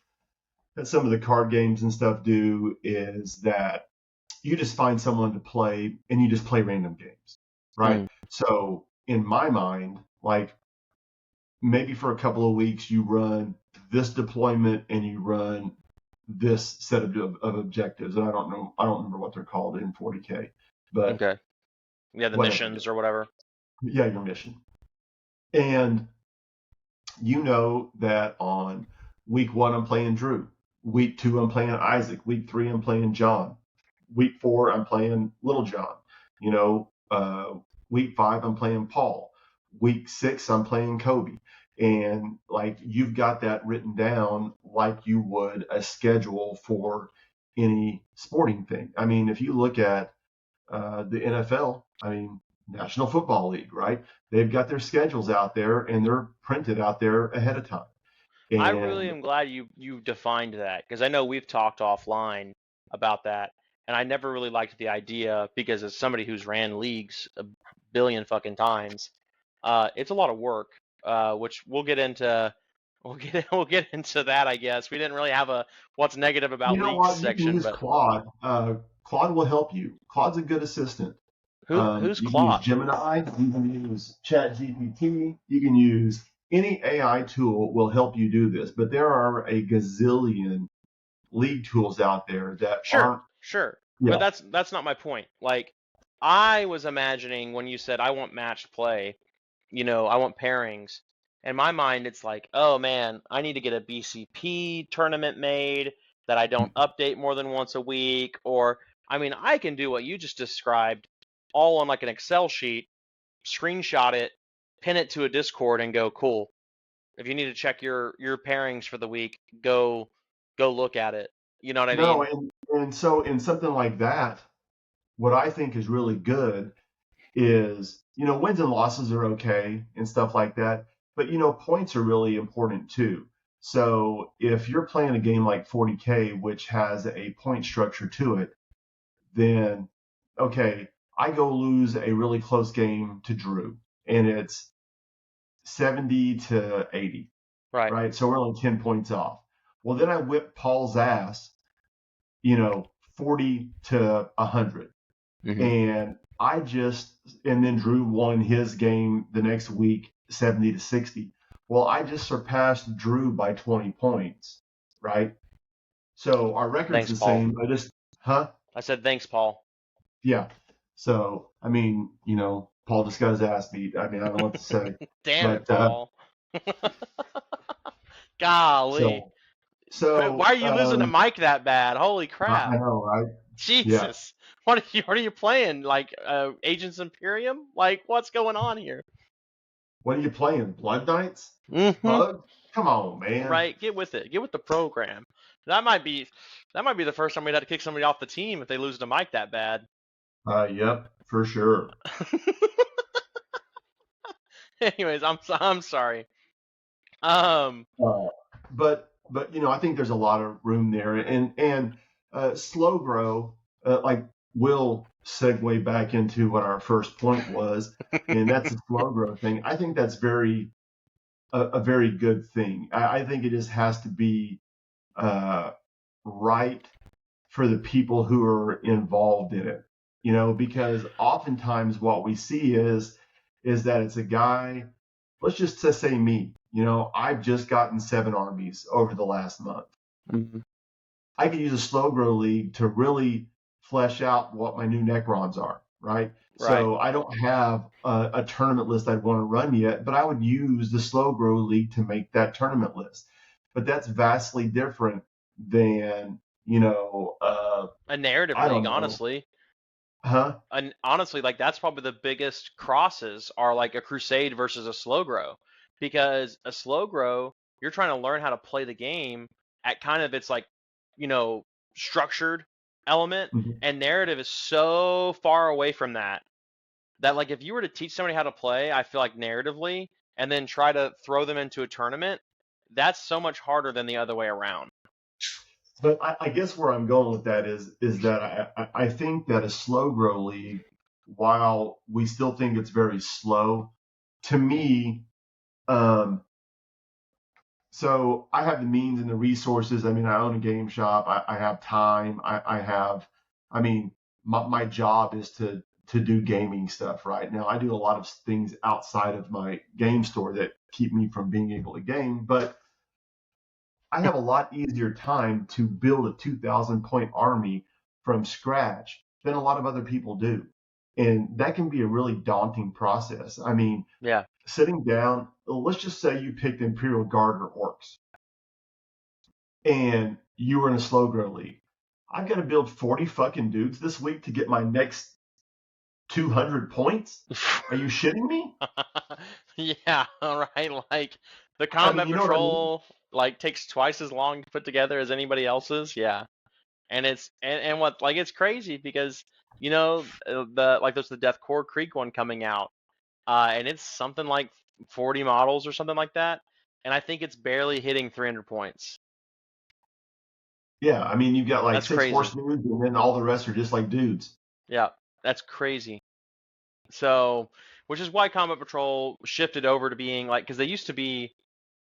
that some of the card games and stuff do is that you just find someone to play and you just play random games, right? mm, So in my mind, like maybe for a couple of weeks you run this deployment and you run this set of objectives. And I don't remember what they're called in 40K, but okay, yeah, the whatever. missions or whatever. Yeah, your mission. And you know that on week 1 I'm playing Drew, week 2 I'm playing Isaac, week 3 I'm playing John, week 4 I'm playing Little John, you know, week 5 I'm playing Paul, week 6 I'm playing Kobe, and like you've got that written down like you would a schedule for any sporting thing. I mean, if you look at the NFL, I mean, National Football League, right? They've got their schedules out there and they're printed out there ahead of time. I really And am glad you defined that because I know we've talked offline about that, and I never really liked the idea because as somebody who's ran leagues a billion fucking times, it's a lot of work. Which we'll get into. We'll get into that. I guess we didn't really have a what's negative you about know leagues what? You can section, use but Claude. Claude will help you. Claude's a good assistant. who's You can use Claude? Gemini. You can use ChatGPT. You can use any AI tool will help you do this. But there are a gazillion league tools out there that Sure, aren't. sure. But Yeah. that's not my point. Like I was imagining when you said I want matched play, I want pairings. In my mind it's like, "Oh man, I need to get a BCP tournament made that I don't update more than once a week." Or I mean, I can do what you just described all on like an Excel sheet, screenshot it, pin it to a Discord and go, "Cool. If you need to check your pairings for the week, go look at it." You know what I No, mean? and so in something like that, what I think is really good is, wins and losses are okay and stuff like that, but points are really important too. So if you're playing a game like 40K, which has a point structure to it, then okay, I go lose a really close game to Drew, and it's 70-80, Right. right? So we're only 10 points off. Well, then I whip Paul's ass, you know, 40-100. Hmm. And and then Drew won his game the next week 70-60. Well, I just surpassed Drew by 20 points, right? So our record's Thanks, the Paul. same. Huh? I said thanks, Paul. Yeah. So, I mean, Paul just got his ass beat. I mean, I don't know what to say. Damn it, But, Paul. Golly. so, so, Why are you losing to Mike that bad? Holy crap. I know, right? Yeah. Jesus. What are you playing? Like Agents Imperium? Like what's going on here? What are you playing? Blood Knights? Hmm. Bug? Come on, man. Right. Get with it. Get with the program. That might be that might be the first time we'd have to kick somebody off the team if they lose to Mike that bad. Yep, for sure. Anyways, I'm sorry. Um Uh, but I think there's a lot of room there, and slow grow, like will segue back into what our first point was, and that's the slow grow thing. I think that's a very good thing. I think it just has to be uh, right for the people who are involved in it, because oftentimes what we see is that it's a guy, let's just say me, I've just gotten 7 armies over the last month. Mhm. I could use a slow grow league to really flesh out what my new Necrons are, right? Right. So I don't have a tournament list I'd want to run yet, but I would use the slow grow league to make that tournament list. But that's vastly different than, A narrative I league, don't know, honestly. huh? And honestly, like that's probably the biggest crosses are like a crusade versus a slow grow. Because a slow grow, you're trying to learn how to play the game at kind of its like structured element, Mhm. and narrative is so far away from that like if you were to teach somebody how to play, I feel like narratively, and then try to throw them into a tournament, that's so much harder than the other way around. But I guess where I'm going with that is that I think that a slow grow league, while we still think it's very slow, to me, um, so I have the means and the resources. I mean, I own a game shop. I have time. I have, I mean, my job is to do gaming stuff right now. I do a lot of things outside of my game store that keep me from being able to game, but I have a lot easier time to build a 2,000 point army from scratch than a lot of other people do. And that can be a really daunting process. I mean, Yeah. sitting down, let's just say you picked Imperial Guard or Orcs and you were in a slow grow league. I've got to build 40 fucking dudes this week to get my next 200 points. Are you shitting me? Yeah, all right. Like the I mean, combat you know what I mean? patrol like takes twice as long to put together as anybody else's. Yeah. And and what like it's crazy because the like there's the Death Core Creek one coming out. And it's something like 40 models or something like that. And I think it's barely hitting 300 points. Yeah, I mean, you've got like That's six horse crazy. dudes, and then all the rest are just like dudes. Yeah, that's crazy. So, which is why Combat Patrol shifted over to being like, because they used to be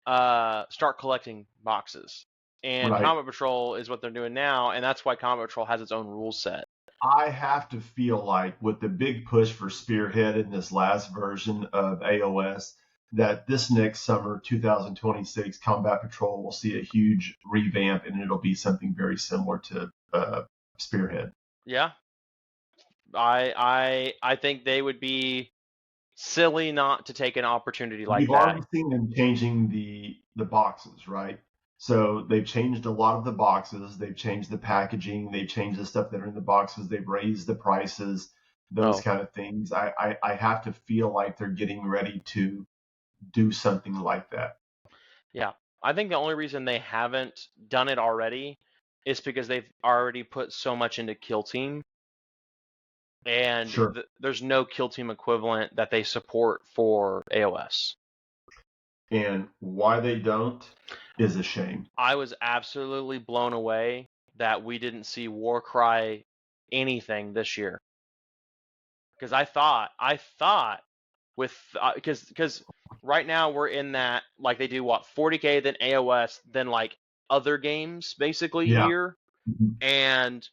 start collecting boxes, and Right. Combat Patrol is what they're doing now, and that's why Combat Patrol has its own rule set. I have to feel like with the big push for Spearhead in this last version of AOS, that this next summer, 2026, Combat Patrol will see a huge revamp, and it'll be something very similar to Spearhead. Yeah, I think they would be silly not to take an opportunity like We've that. already seen them changing the boxes, right? So they've changed a lot of the boxes. They've changed the packaging. They've changed the stuff that are in the boxes. They've raised the prices, those Oh, kind of things. I have to feel like they're getting ready to do something like that. yeah. I think the only reason they haven't done it already is because they've already put so much into Kill Team, and Sure. there's no Kill Team equivalent that they support for AOS. And why they don't is a shame. I was absolutely blown away that we didn't see Warcry anything this year because I thought with because right now we're in that like they do what 40K then AOS then like other games basically Yeah. year, and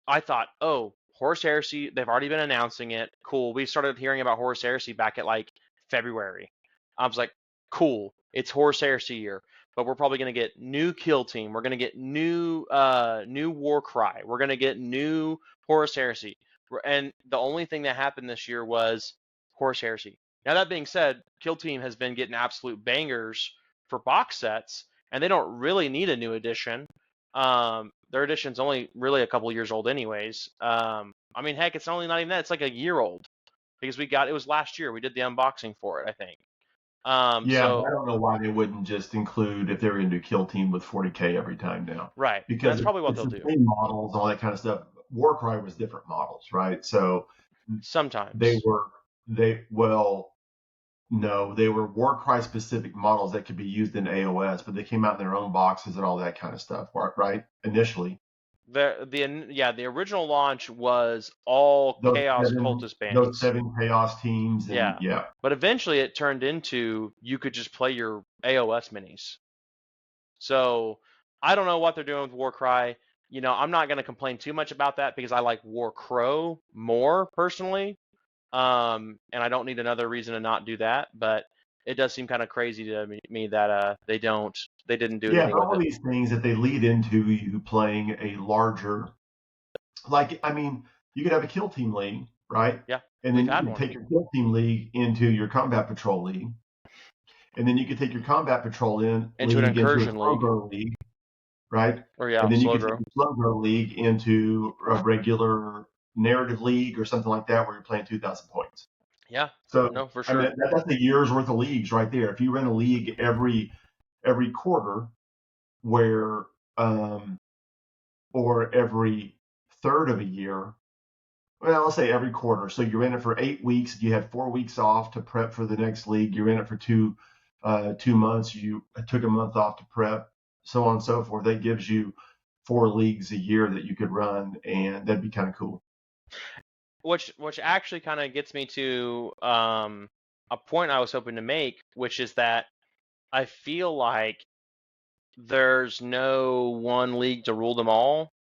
I thought, oh, Horus Heresy, they've already been announcing it. Cool. We started hearing about Horus Heresy back at like February. I was like, cool. It's Horus Heresy year. But we're probably gonna get new Kill Team. We're gonna get new Warcry. We're gonna get new Horus Heresy. And the only thing that happened this year was Horus Heresy. Now that being said, Kill Team has been getting absolute bangers for box sets, and they don't really need a new edition. Their edition's only really a couple years old, anyways. I mean, heck, it's only not even that; it's like a year old because it was last year. We did the unboxing for it, I think. Yeah, but So I don't know why they wouldn't just include if they were going to do Kill Team with 40K every time now, right, and because that's probably what it's they'll the do same models, all that kind of stuff. Warcry was different models, right? So they sometimes. were they well no, they were Warcry specific models that could be used in AOS, but they came out in their own boxes and all that kind of stuff, right? Initially, The original launch was all those Chaos seven Cultist those bands. seven chaos teams, and Yeah, yeah, but eventually it turned into you could just play your AOS minis. So I don't know what they're doing with Warcry. I'm not going to complain too much about that because I like Warcrow more personally. And I don't need another reason to not do that. But it does seem kind of crazy to me that they didn't do yeah, anything but with all it. these things that they lead into you playing a larger, like I mean, you could have a kill team league, right? Yeah, And we've then you had could one take your kill team league into your combat patrol league, and then you could take your combat patrol in into an league into a incursion slow league, grow league, right? or yeah, And then you slow could take grow. your slow grow league into a regular narrative league or something like that where you're playing 2,000 points. Yeah, So no, for I mean sure. that's a year's worth of leagues right there. If you run a league every quarter where um, or every third of a year. Well, let's say every quarter. So you're in it for 8 weeks. You had 4 weeks off to prep for the next league. You're in it for 2 months. You took a month off to prep, so on and so forth. That gives you 4 leagues a year that you could run, and that'd be kind of cool. Which actually kind of gets me to a point I was hoping to make, which is that I feel like there's no one league to rule them all.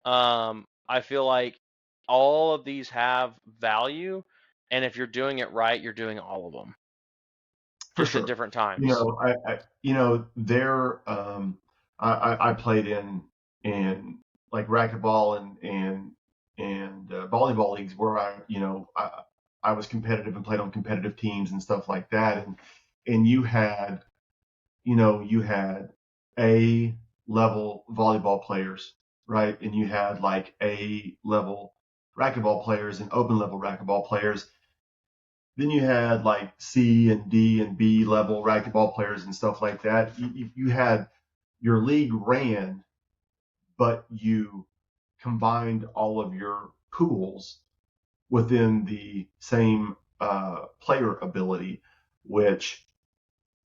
I feel like all of these have value, and if you're doing it right, you're doing all of them, For just at sure. different You times. know, there. I played in like racquetball and volleyball leagues where I was competitive and played on competitive teams and stuff like that, and you had A level volleyball players, right, and you had like A level racquetball players and open level racquetball players. Then you had like C and D and B level racquetball players and stuff like that. You had your league ran, but you combined all of your pools within the same player ability, which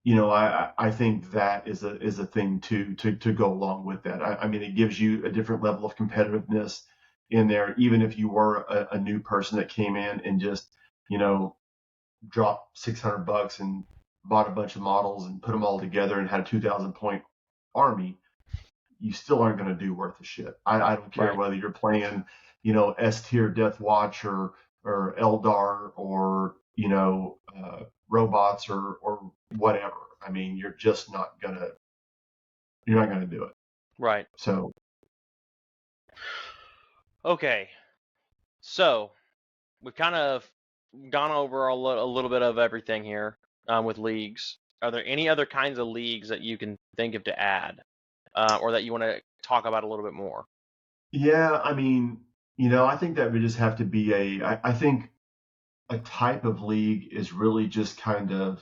I think that is a thing to go along with that. I mean, it gives you a different level of competitiveness in there, even if you were a new person that came in and just you know dropped $600 and bought a bunch of models and put them all together and had a 2,000 point army. You still aren't going to do worth a shit. I don't care Right. whether you're playing, S tier Death Watch or Eldar or robots or whatever. I mean, you're not gonna do it. Right. So Okay. So we've kind of gone over a little bit of everything here with leagues. Are there any other kinds of leagues that you can think of to add, or that you want to talk about a little bit more? yeah, I mean, I think that would just have to be I think a type of league is really just kind of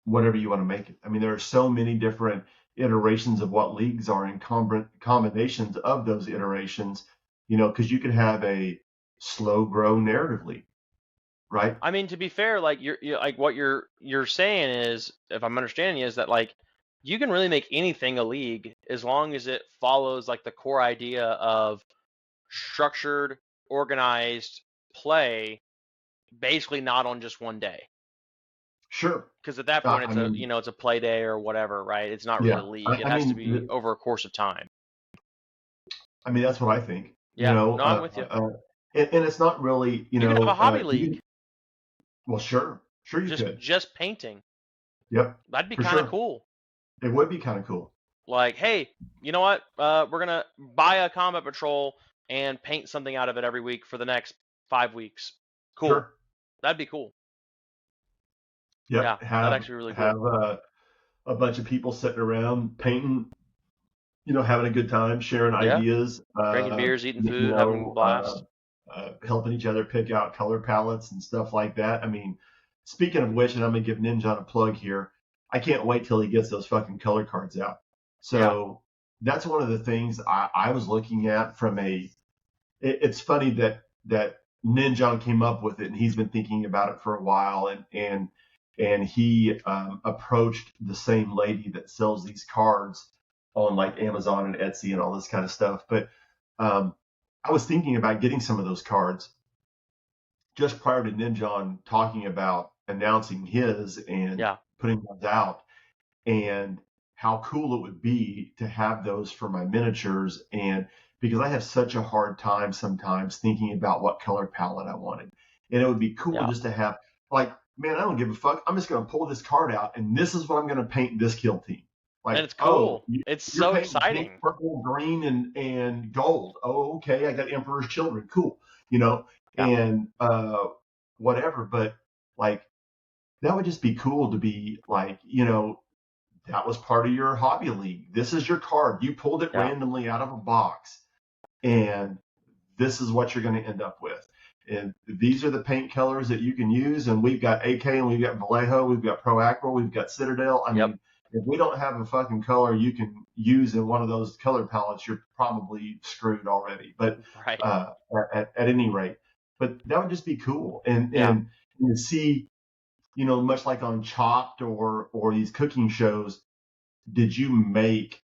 whatever you want to make it. I mean, there are so many different iterations of what leagues are and combinations of those iterations, because you could have a slow grow narrative league, right? I mean, to be fair, like you're like what you're saying is, if I'm understanding you, is that like you can really make anything a league as long as it follows like the core idea of structured, organized play, basically not on just one day. Sure. Because at that point, I it's a mean, it's a play day or whatever, right? It's not really yeah. a league. I, It I has to mean, be over a course of time. I mean that's what I think. Yeah, no, I'm with you. And it's not really, You could have a hobby you league, can. Well, sure you could. just painting. Yep, That'd be for kind of sure. cool. It would be kind of cool. Like, hey, you know what? We're gonna buy a combat patrol and paint something out of it every week for the next 5 weeks. Cool. Sure. That'd be cool. Yeah, Yep. that'd Have actually be really cool. have a bunch of people sitting around painting, having a good time, sharing Yeah, ideas, drinking beers, eating food, having a blast. helping each other pick out color palettes and stuff like that. I mean, speaking of which, and I'm gonna give Ninja a plug here. I can't wait till he gets those fucking color cards out. Yeah, So that's one of the things I was looking at from it's funny that Ninja came up with it and he's been thinking about it for a while and he approached the same lady that sells these cards on like Amazon and Etsy and all this kind of stuff. But um, I was thinking about getting some of those cards just prior to Ninja talking about announcing his and yeah, putting those out, and how cool it would be to have those for my miniatures. And because I have such a hard time sometimes thinking about what color palette I wanted, and it would be cool yeah. just to have, like, man, I don't give a fuck. I'm just going to pull this card out and this is what I'm going to paint this kill team. And Like, it's oh, cool. It's you're so painting pink, exciting. purple, green, and gold. Oh, okay. I got Emperor's Children. Cool. You know, Yeah, and whatever. But like, that would just be cool to be like, that was part of your hobby league. This is your card. You pulled it yeah. randomly out of a box, and this is what you're going to end up with. And these are the paint colors that you can use. And we've got AK and we've got Vallejo, we've got Pro Aqua, we've got Citadel. I Yep. mean, if we don't have a fucking color you can use in one of those color palettes, you're probably screwed already. But Right. at any rate, but that would just be cool. And Yeah. to see, much like on Chopped or these cooking shows, did you make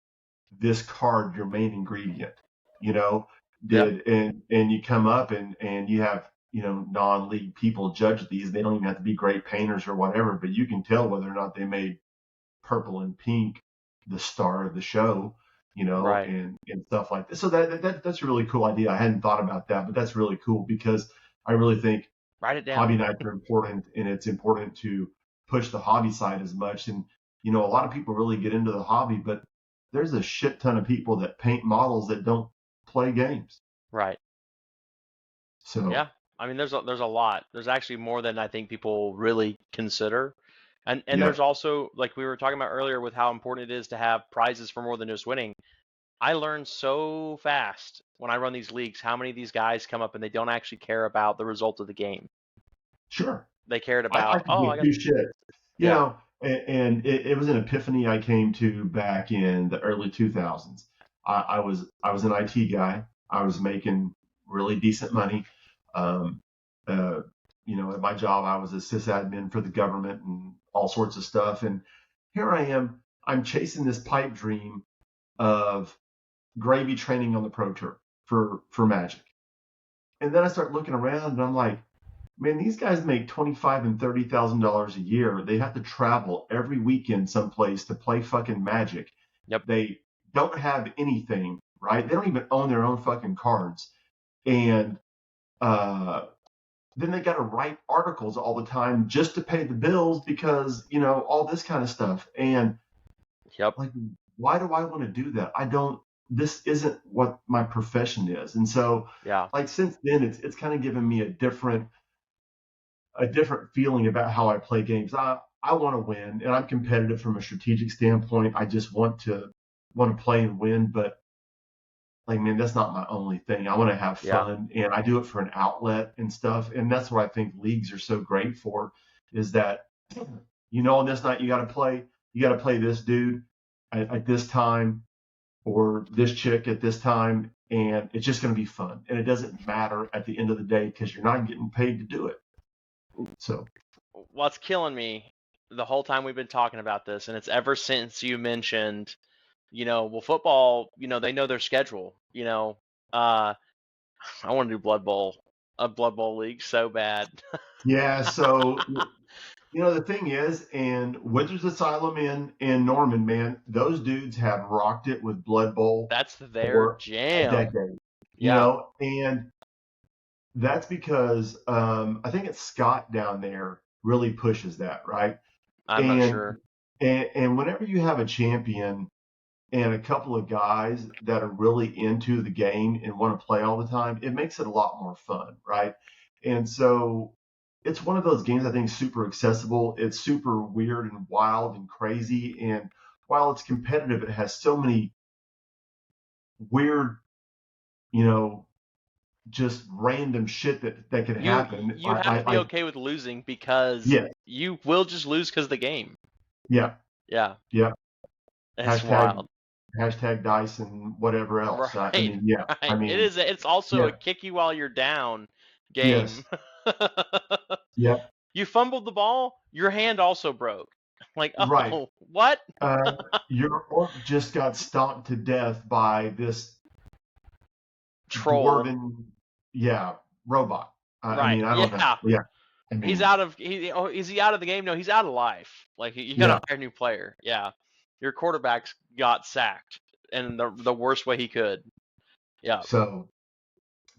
this card your main ingredient? You know, Yeah. and you come up and you have, non-league people judge these. They don't even have to be great painters or whatever, but you can tell whether or not they made purple and pink the star of the show, Right. and stuff like this. So that's a really cool idea. I hadn't thought about that, but that's really cool because I really think Write it hobby down. nights are important, and it's important to push the hobby side as much. And a lot of people really get into the hobby, but there's a shit ton of people that paint models that don't play games. Right. So Yeah. I mean, there's a lot. There's actually more than I think people really consider. And yeah, there's also, like we were talking about earlier, with how important it is to have prizes for more than just winning. I learn so fast when I run these leagues how many of these guys come up and they don't actually care about the result of the game. sure. They cared I about, could oh, I give got, two shits. yeah, And it was an epiphany I came to back in the early 2000s. I was an IT guy. I was making really decent money. Um, uh, at my job, I was a sysadmin for the government and all sorts of stuff. And here I am. I'm chasing this pipe dream of gravy training on the pro tour for Magic. And then I start looking around and I'm like, man, these guys make $25,000 and $30,000 a year. They have to travel every weekend someplace to play fucking Magic. yep, They don't have anything, right? They don't even own their own fucking cards. And uh, then they got to write articles all the time just to pay the bills because, all this kind of stuff. And yep, like, why do I want to do that? I don't, this isn't what my profession is. And so, yeah, like, since then, it's kind of given me a different feeling about how I play games. I want to win, and I'm competitive from a strategic standpoint. I just want to play and win, but like, man, that's not my only thing. I want to have yeah, fun, and I do it for an outlet and stuff. And that's what I think leagues are so great for, is that, on this night you got to play this dude at this time, or this chick at this time, and it's just going to be fun. And it doesn't matter at the end of the day because you're not getting paid to do it. So what's killing me the whole time we've been talking about this, and it's ever since you mentioned, well, football, they know their schedule. Uh, I want to do a Blood Bowl league so bad. yeah, so the thing is, in Wizards Asylum in Norman, man, those dudes have rocked it with Blood Bowl That's their for a jam. decade. Yeah, And that's because I think it's Scott down there really pushes that, right? I'm not And sure. and whenever you have a champion and a couple of guys that are really into the game and want to play all the time, it makes it a lot more fun, right? And so it's one of those games I think super accessible. It's super weird and wild and crazy. And while it's competitive, it has so many weird, you know, just random shit that could happen. You have to be okay with losing because Yeah, you will just lose because of the game. yeah, Yeah, yeah. it's Hashtag wild. hashtag dice and whatever else. I Right, mean, yeah. I right. mean, It's also yeah, a kick you while you're down yes, game. yeah, You fumbled the ball, your hand also broke. Like, right. oh, what? Your orc just got stomped to death by this Troll. dwarven, yeah, robot. I Right. mean, I don't know. Yeah. Yeah, I He's mean, out of is he out of the game? No, he's out of life. Like, you got yeah. to hire a new player. Yeah. Your quarterback's got sacked in the worst way he could. Yeah. So,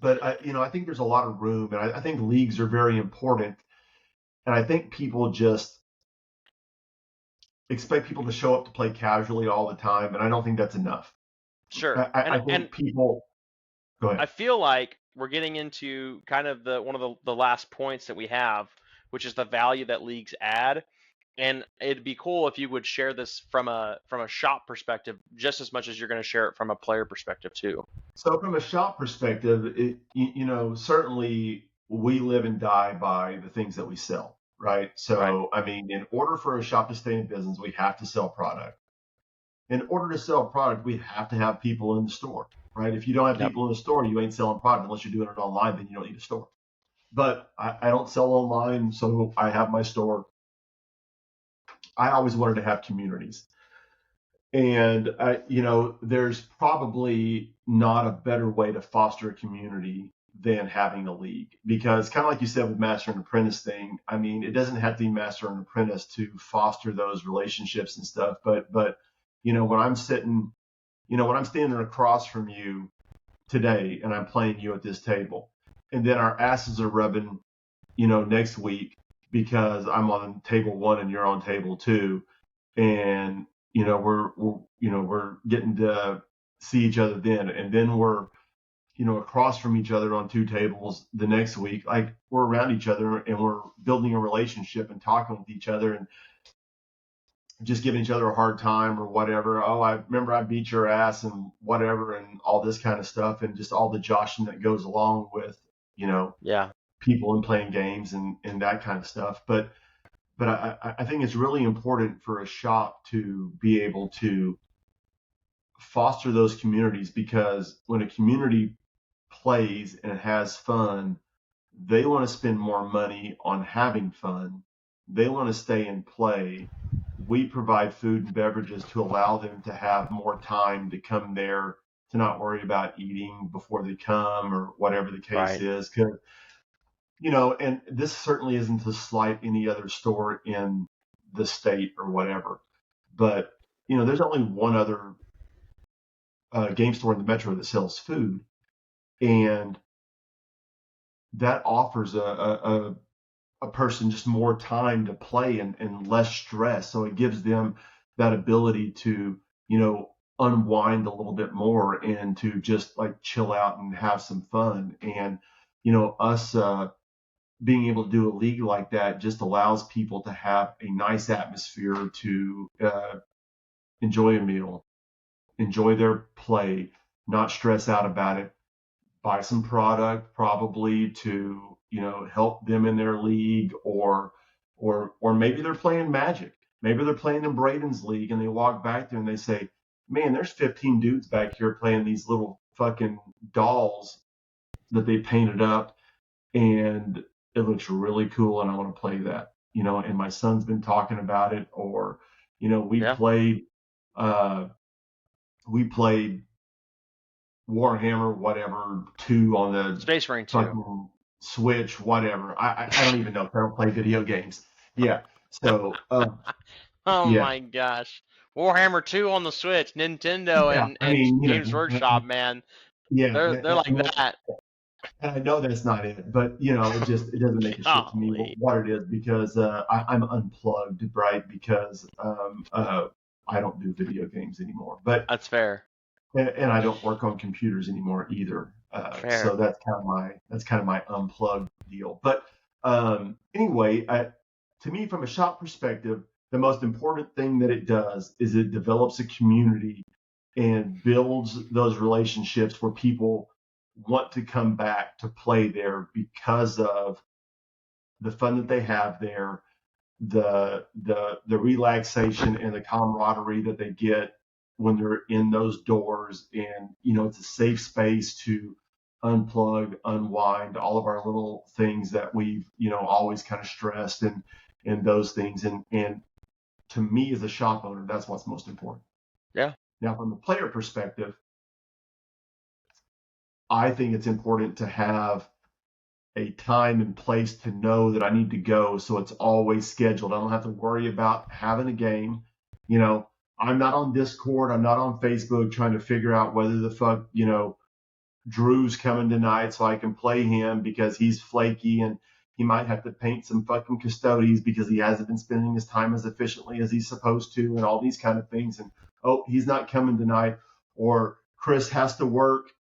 but I think there's a lot of room, and I think leagues are very important, and I think people just expect people to show up to play casually all the time, and I don't think that's enough. Sure. I And think people. Go I ahead. feel like we're getting into kind of the one of the last points that we have, which is the value that leagues add. And it'd be cool if you would share this from a shop perspective just as much as you're going to share it from a player perspective too. So, from a shop perspective, certainly we live and die by the things that we sell, right? Right. So, I mean, in order for a shop to stay in business, we have to sell product. In order to sell product, we have to have people in the store, right? If you don't have Yep. people in the store, you ain't selling product unless you're doing it online, then you don't need a store. But I don't sell online, so I have my store. I always wanted to have communities. And there's probably not a better way to foster a community than having a league, because kind of like you said with master and apprentice thing. I mean, it doesn't have to be master and apprentice to foster those relationships and stuff. But when I'm sitting, when I'm standing across from you today and I'm playing you at this table, and then our asses are rubbing, next week because I'm on table one and you're on table two, and we're getting to see each other then, and then we're across from each other on two tables the next week. Like, we're around each other and we're building a relationship and talking with each other and just giving each other a hard time or whatever. Oh, I remember I beat your ass and whatever, and all this kind of stuff, and just all the joshing that goes along with Yeah. people and playing games and that kind of stuff. But I think it's really important for a shop to be able to foster those communities, because when a community plays and has fun, they want to spend more money on having fun. They want to stay and play. We provide food and beverages to allow them to have more time to come there, to not worry about eating before they come or whatever the case Right. is. Because, and this certainly isn't to slight any other store in the state or whatever, but, there's only one other game store in the metro that sells food. And that offers a person just more time to play and less stress. So it gives them that ability to, unwind a little bit more and to just like chill out and have some fun. And, us being able to do a league like that just allows people to have a nice atmosphere to enjoy a meal, enjoy their play, not stress out about it, buy some product probably to help them in their league, or maybe they're playing Magic, maybe they're playing in Braden's league, and they walk back there and they say, man, there's 15 dudes back here playing these little fucking dolls that they painted up, and it looks really cool, and I want to play that, and my son's been talking about it. Or we Yeah. played uh we played Warhammer, whatever, 2 on the Space Marine 2. fucking Switch, whatever. I don't even know, 'cause I don't play video games. Yeah. So, Oh yeah, my gosh. Warhammer 2 on the Switch, Nintendo yeah. I and mean, Games Workshop, man. yeah, They're like that. and I know that's not it, but it doesn't make a shit to me Golly. what it is, because I'm unplugged, right? Because I don't do video games anymore, but That's fair. and I don't work on computers anymore either. So Fair. that's kind of my unplugged deal. But anyway, to me, from a shop perspective, the most important thing that it does is it develops a community and builds those relationships where people want to come back to play there because of the fun that they have there, the relaxation and the camaraderie that they get when they're in those doors. And it's a safe space to unplug, unwind, all of our little things that we've always kind of stressed, and those things. And to me, as a shop owner, that's what's most important. Yeah. Now, from the player perspective, I think it's important to have a time and place to know that I need to go, so it's always scheduled. I don't have to worry about having a game. I'm not on Discord, I'm not on Facebook trying to figure out whether the fuck, Drew's coming tonight so I can play him because he's flaky, and he might have to paint some fucking custodies because he hasn't been spending his time as efficiently as he's supposed to, and all these kind of things. And oh, he's not coming tonight, or Chris has to work,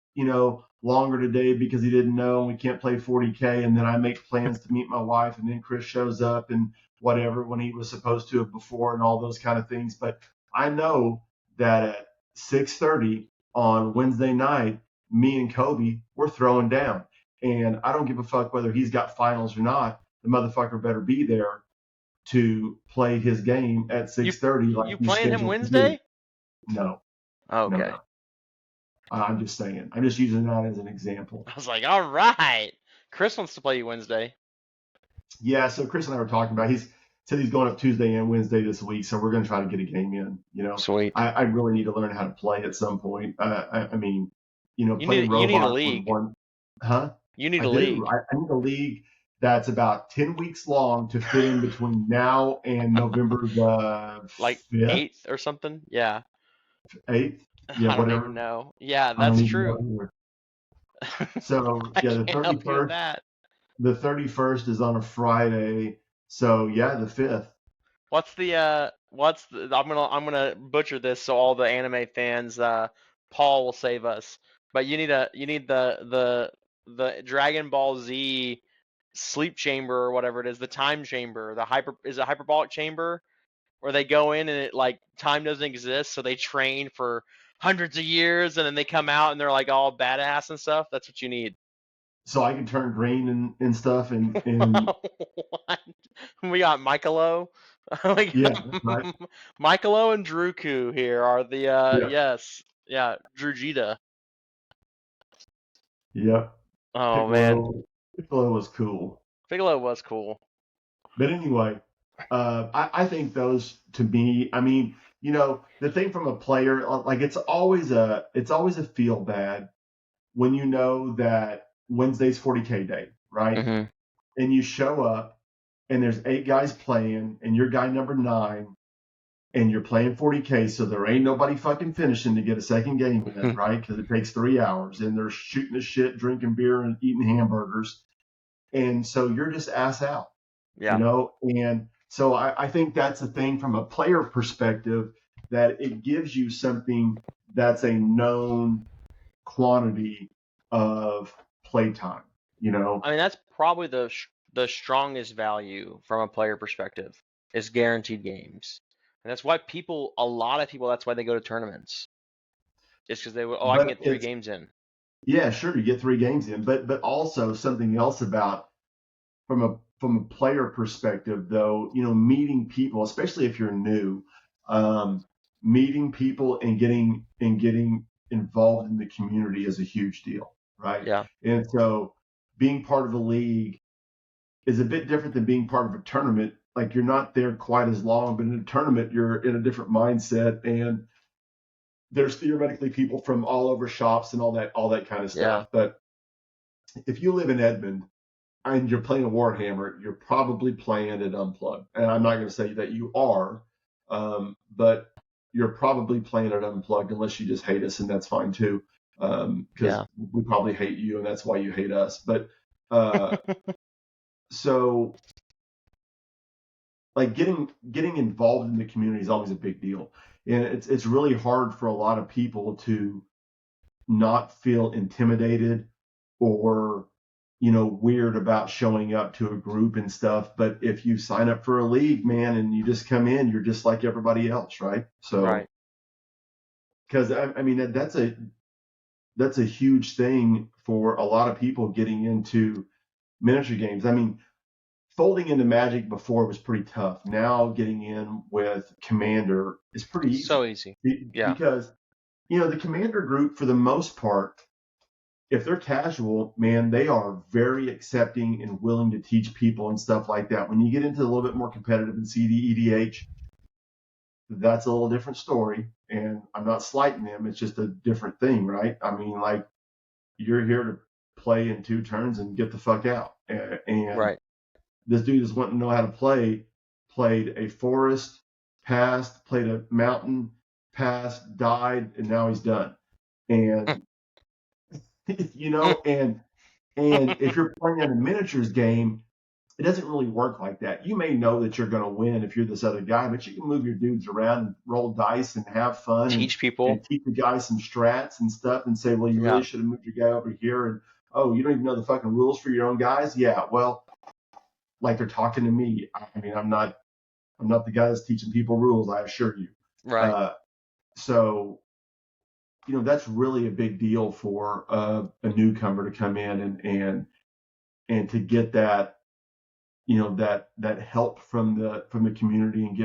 longer today because he didn't know, and we can't play 40K. And then I make plans to meet my wife, and then Chris shows up and whatever when he was supposed to have before, and all those kind of things. But I know that at 6:30 on Wednesday night, me and Kobe, we're throwing down. And I don't give a fuck whether he's got finals or not. The motherfucker better be there to play his game at 6:30 like You he's playing him scheduled to do. Wednesday? No, Oh, no, okay. no. I'm just saying. I'm just using that as an example. I was like, all right. Chris wants to play you Wednesday. Yeah, so Chris and I were talking about. He said he's going up Tuesday and Wednesday this week, so we're going to try to get a game in. Sweet. I really need to learn how to play at some point. I mean, playing You need a robots with league. one, huh? You need I a do. league. I need a league that's about 10 weeks long to fit in between now and November the Like 5th, 8th or something. Yeah. 8th. Yeah, I don't even whatever. know. Yeah, I don't that's even know true. either. So I yeah, the can't help you with 31st. that. The 31st is on a Friday. So yeah, the 5th. I'm gonna butcher this so all the anime fans Paul will save us. But you need the Dragon Ball Z sleep chamber or whatever it is, the time chamber, is it hyperbolic chamber where they go in and it like time doesn't exist, so they train for hundreds of years and then they come out and they're like all badass and stuff. That's what you need. So I can turn green and stuff and What? We got Michaelo. We yeah, got right. Michaelo and Druku here are the Yeah. yes. Yeah, Drujita. Yep. Oh man. Piccolo was cool. Piccolo was cool. But anyway, I think those to me, I mean, the thing from a player, like it's always a feel bad when you know that Wednesday's 40K day, right? Hmm. And you show up and there's 8 guys playing and you're guy number 9 and you're playing 40K, so there ain't nobody fucking finishing to get a second game in, right? Because it takes 3 hours and they're shooting the shit, drinking beer and eating hamburgers. And so you're just ass out. Yeah. And so I think that's the thing from a player perspective, that it gives you something that's a known quantity of playtime. I mean, that's probably the strongest value from a player perspective is guaranteed games, and that's why a lot of people, that's why they go to tournaments. It's because I can But get 3 it's games in. yeah, sure, you get 3 games in, but also something else about from a player perspective, though, meeting people, especially if you're new, meeting people and getting involved in the community is a huge deal, right? Yeah. And so being part of a league is a bit different than being part of a tournament. Like, you're not there quite as long, but in a tournament you're in a different mindset, and there's theoretically people from all over shops and all that kind of Yeah. stuff. But if you live in Edmond and you're playing a Warhammer, you're probably playing it unplugged. And I'm not going to say that you are, but you're probably playing it unplugged, unless you just hate us, and that's fine too, because we probably hate you, and that's why you hate us. But so, like, getting involved in the community is always a big deal, and it's really hard for a lot of people to not feel intimidated or weird about showing up to a group and stuff. But if you sign up for a league, man, and you just come in, you're just like everybody else, right? So, Right. because I mean, that's a huge thing for a lot of people getting into miniature games. I mean, folding into Magic before was pretty tough. Now getting in with Commander is pretty So easy. easy. Yeah. Because the Commander group, for the most part, if they're casual, man, they are very accepting and willing to teach people and stuff like that. When you get into a little bit more competitive in CD, EDH, that's a little different story. And I'm not slighting them. It's just a different thing, right? I mean, like, you're here to play in 2 turns and get the fuck out. And Right. this dude is wanting to know how to play, played a forest, passed, played a mountain, passed, died, and now he's done. And and if you're playing in a miniatures game, it doesn't really work like that. You may know that you're going to win if you're this other guy, but you can move your dudes around and roll dice and have fun Teach and people. teach the guy some strats and stuff and say, well, you Yeah. really should have moved your guy over here. And, oh, you don't even know the fucking rules for your own guys? Yeah, well, like, they're talking to me. I mean, I'm not the guy that's teaching people rules, I assure you. Right. So, that's really a big deal for a newcomer to come in and to get that, that help from the community and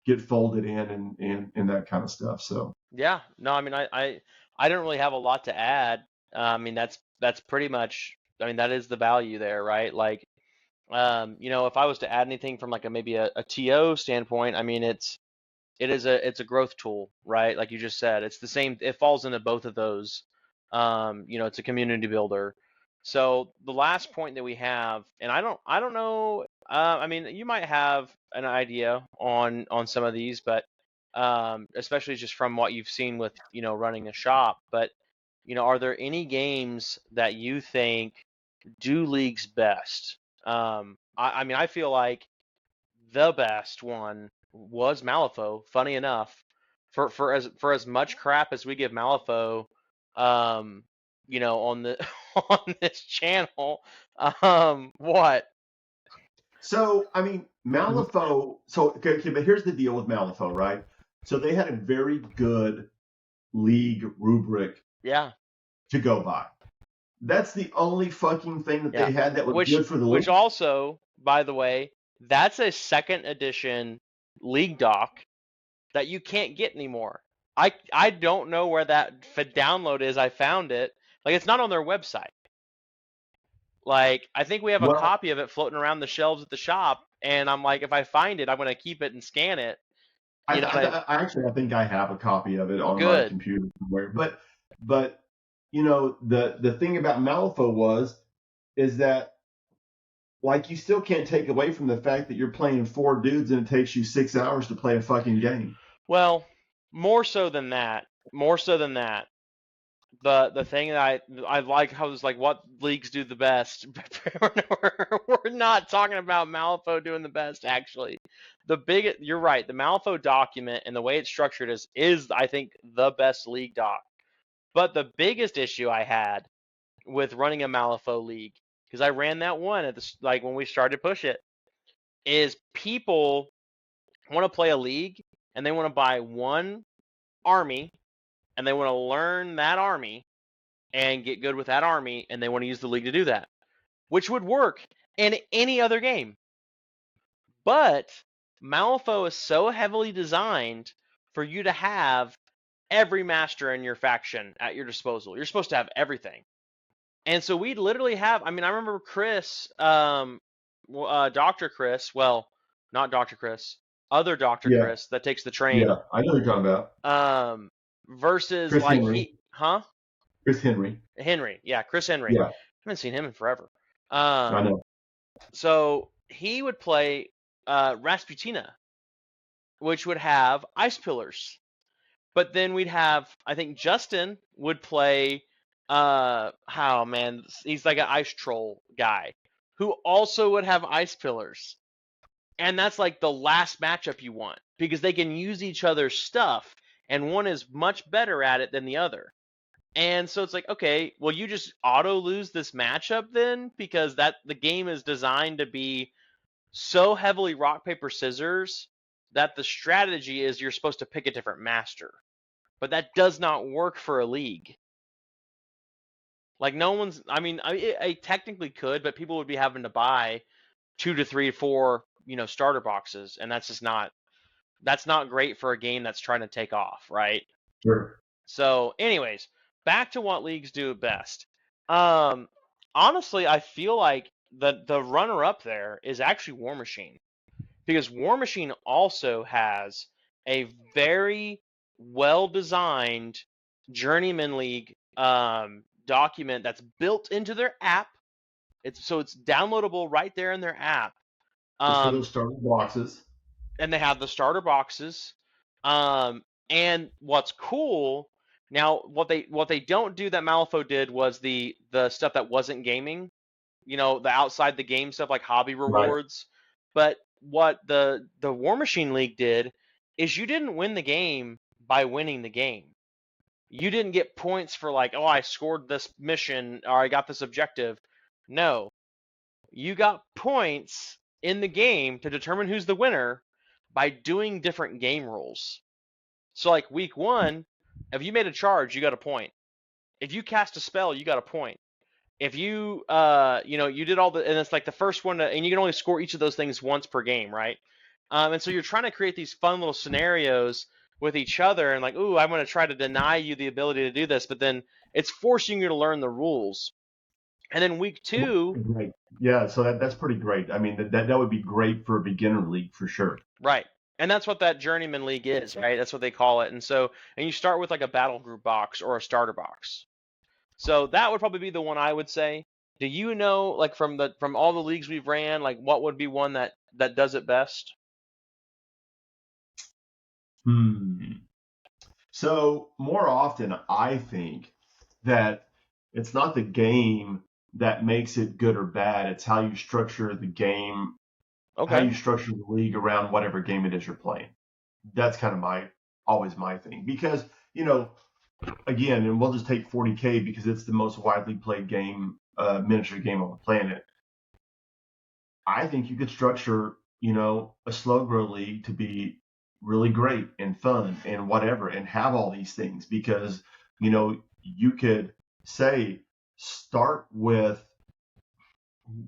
get folded in and that kind of stuff. So Yeah, no, I mean, I don't really have a lot to add. I mean, that's pretty much. I mean, that is the value there, right? Like, if I was to add anything from like maybe a TO standpoint, I mean, it's a growth tool, right? Like you just said, it's the same. It falls into both of those. It's a community builder. So the last point that we have, and I don't know. I mean, you might have an idea on some of these, but especially just from what you've seen with running a shop. But are there any games that you think do leagues best? I mean, I feel like the best one was Malifaux. Funny enough, for as much crap as we give Malifaux, um, on the on this channel, what? So, I mean, Malifaux. So, okay, but here's the deal with Malifaux, right? So they had a very good league rubric Yeah, to go by. That's the only fucking thing that yeah. they had that was Which good for the which league. also, by the way, that's a second edition league doc that you can't get anymore. I don't know where that download is. I found it. Like it's not on their website. Like, I think we have a Well, copy of it floating around the shelves at the shop, and I'm like, if I find it, I'm gonna keep it and scan it. I, You know what I think I have a copy of it on my Good. computer somewhere. But the thing about Malifaux is that like you still can't take away from the fact that you're playing four dudes and it takes you 6 hours to play a fucking game. Well, more so than that. More so than that. The thing that I like how it's like what leagues do the best. We're not talking about Malifaux doing the best actually. You're right. The Malifaux document and the way it's structured is I think the best league doc. But the biggest issue I had with running a Malifaux league, because I ran that one at like when we started to push it, is people want to play a league and they want to buy one army and they want to learn that army and get good with that army and they want to use the league to do that, which would work in any other game. But Malifaux is so heavily designed for you to have every master in your faction at your disposal. You're supposed to have everything. And so we literally have, I mean, I remember Chris, Dr. Chris, well, not Dr. Chris, other Dr. Yeah, Chris that takes the train, yeah, I know what you're talking about. versus Chris like Henry. huh? Chris Henry. Henry. Yeah, Chris Henry. Yeah, I haven't seen him in forever. I know. So he would play Rasputina, which would have ice pillars. But then we'd have, I think Justin would play, oh man, he's like an ice troll guy who also would have ice pillars. And that's like the last matchup you want because they can use each other's stuff and one is much better at it than the other. And so it's like, okay, well you just auto lose this matchup then because that the game is designed to be so heavily rock paper scissors that the strategy is you're supposed to pick a different master. But that does not work for a league. Like no one's. I mean, I technically could, but people would be having to buy 2 to 3 to 4, starter boxes, and that's just not. That's not great for a game that's trying to take off, right? Sure. So, anyways, back to what leagues do best. Um, Honestly, I feel like the runner up there is actually War Machine because War Machine also has a very well designed Journeyman League document that's built into their app. It's downloadable right there in their app. Just for Um, those starter boxes. and they have the starter boxes. And what's cool now, what they don't do that Malifaux did was the stuff that wasn't gaming. The outside the game stuff like hobby Right. rewards. But what the War Machine League did is you didn't win the game by winning the game. You didn't get points for like, oh, I scored this mission or I got this objective. No, you got points in the game to determine who's the winner by doing different game rules. So like week 1, if you made a charge, you got a point. If you cast a spell, you got a point. if you you did all the, and it's like the first one and you can only score each of those things once per game, right? And so you're trying to create these fun little scenarios with each other, and like, ooh, I'm going to try to deny you the ability to do this, but then it's forcing you to learn the rules. And then week two, Right. Yeah. So that's pretty great. I mean, that would be great for a beginner league for sure. right? And that's what that journeyman league is, right? That's what they call it. And so, and you start with like a battle group box or a starter box. So that would probably be the one I would say. Do you know, like from all the leagues we've ran, like what would be one that does it best? Hmm. So more often, I think that it's not the game that makes it good or bad. It's how you structure the game, how Okay. you structure the league around whatever game it is you're playing. That's kind of always my thing because, you know, again, and we'll just take 40K because it's the most widely played game, miniature game on the planet. I think you could structure, a slow grow league to be really great and fun and whatever and have all these things because, you could say start with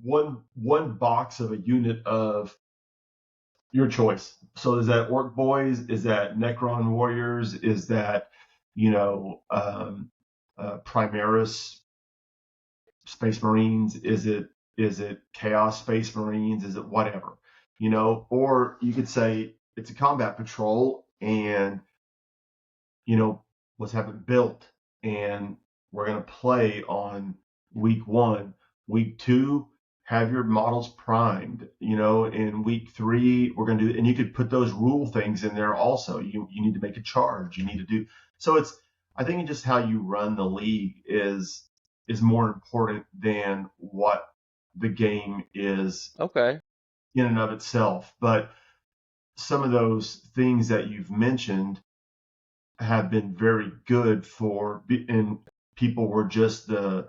one box of a unit of your choice. So is that Orc Boys? Is that Necron Warriors? Is that, Primaris Space Marines? Is it Chaos Space Marines? Is it whatever? Or you could say it's a combat patrol and let's have it built and we're gonna play on week one. Week two, have your models primed, in week three, we're gonna do, and you could put those rule things in there also. You need to make a charge, you need to do, so I think just how you run the league is more important than what the game is Okay. in and of itself. But some of those things that you've mentioned have been very good and people were just the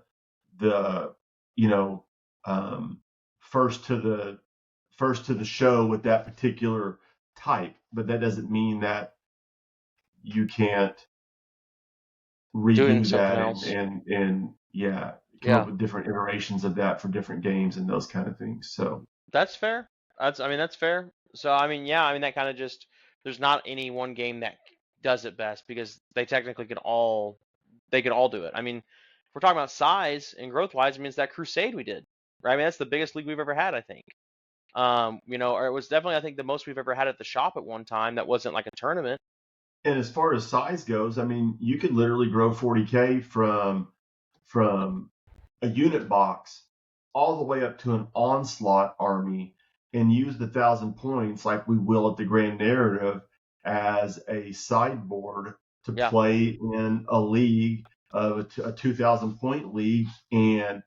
you know um, first to the show with that particular type, but that doesn't mean that you can't Doing redo something that and else. and and yeah, come up Yeah. with different iterations of that for different games and those kind of things. So That's fair. That's fair. So I mean, yeah, I mean that kind of just, there's not any one game that does it best because they could all do it. I mean, if we're talking about size and growth wise, I mean it's that Crusade we did. Right? I mean that's the biggest league we've ever had, I think. Or it was definitely, I think, the most we've ever had at the shop at one time that wasn't like a tournament. and as far as size goes, I mean, you could literally grow 40K from a unit box all the way up to an onslaught army and use the 1,000 points like we will at the Grand Narrative as a sideboard to Yeah. play in a league of a 2,000 point league. And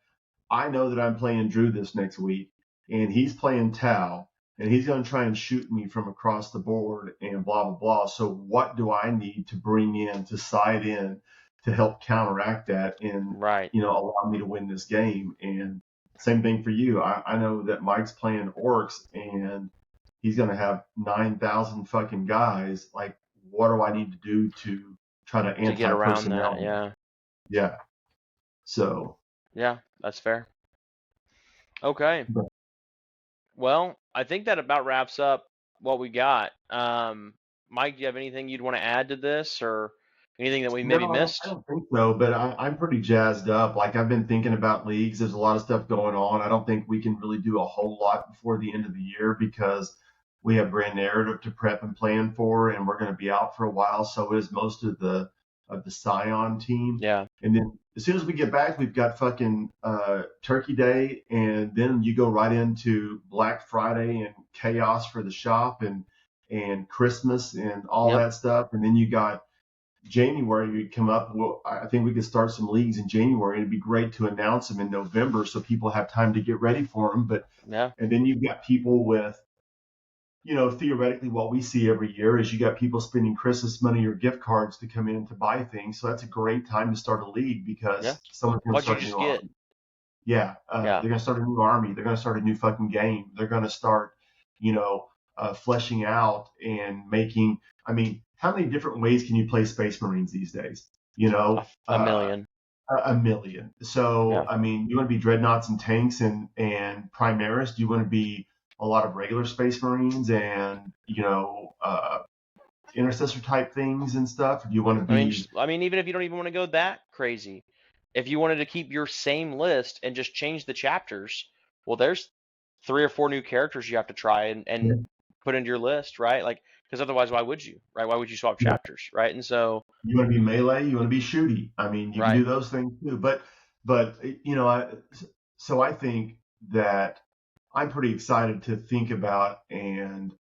I know that I'm playing Drew this next week, and he's playing Tau, and he's going to try and shoot me from across the board and blah, blah, blah. So, what do I need to bring in to side in to help counteract that and, Right. allow me to win this game? And same thing for you. I know that Mike's playing Orcs, and he's going to have 9,000 fucking guys. Like, what do I need to do to try to To get anti around that, personnel? yeah. Yeah. So, Yeah, that's fair. Okay. Well, I think that about wraps up what we got. Mike, do you have anything you'd want to add to this or anything that we no, maybe I missed? don't think so, but I'm pretty jazzed up. Like I've been thinking about leagues. There's a lot of stuff going on. I don't think we can really do a whole lot before the end of the year because we have Grand Narrative to prep and plan for, and we're going to be out for a while. So is most of the Scion team. Yeah. And then as soon as we get back, we've got fucking Turkey Day, and then you go right into Black Friday and chaos for the shop and Christmas and all Yep. that stuff, and then you got January would come up. Well, I think we could start some leagues in January. It'd be great to announce them in November so people have time to get ready for them. But Yeah. and then you've got people with, theoretically, what we see every year is you got people spending Christmas money or gift cards to come in to buy things. So that's a great time to start a league Yeah. because someone's going to What'd you start a just new get? army. Yeah, Yeah. they're going to start a new army. They're going to start a new fucking game. They're going to start, fleshing out and making. I mean, how many different ways can you play Space Marines these days? A million. a million. So, Yeah. I mean, you want to be dreadnoughts and tanks and Primaris? Do you want to be a lot of regular Space Marines and, intercessor type things and stuff? Or do you want to be, I mean, even if you don't even want to go that crazy, if you wanted to keep your same list and just change the chapters, well, there's 3 or 4 new characters you have to try and put into your list, right? Like, because otherwise, why would you, right? Why would you swap you chapters, right? And so, want to be melee? You want to be shooty? I mean, you can right, do those things too. But, so I think that I'm pretty excited to think about and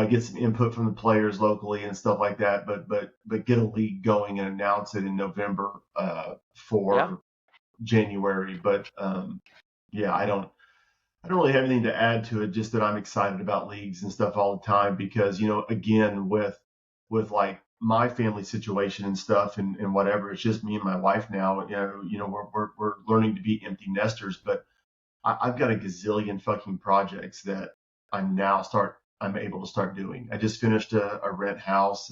get some input from the players locally and stuff like that. But get a league going and announce it in November yeah, for January. But yeah, I don't really have anything to add to it. Just that I'm excited about leagues and stuff all the time because again with like my family situation and stuff and whatever, it's just me and my wife now. We're learning to be empty nesters, but I've got a gazillion fucking projects that I'm able to start doing. I just finished a rent house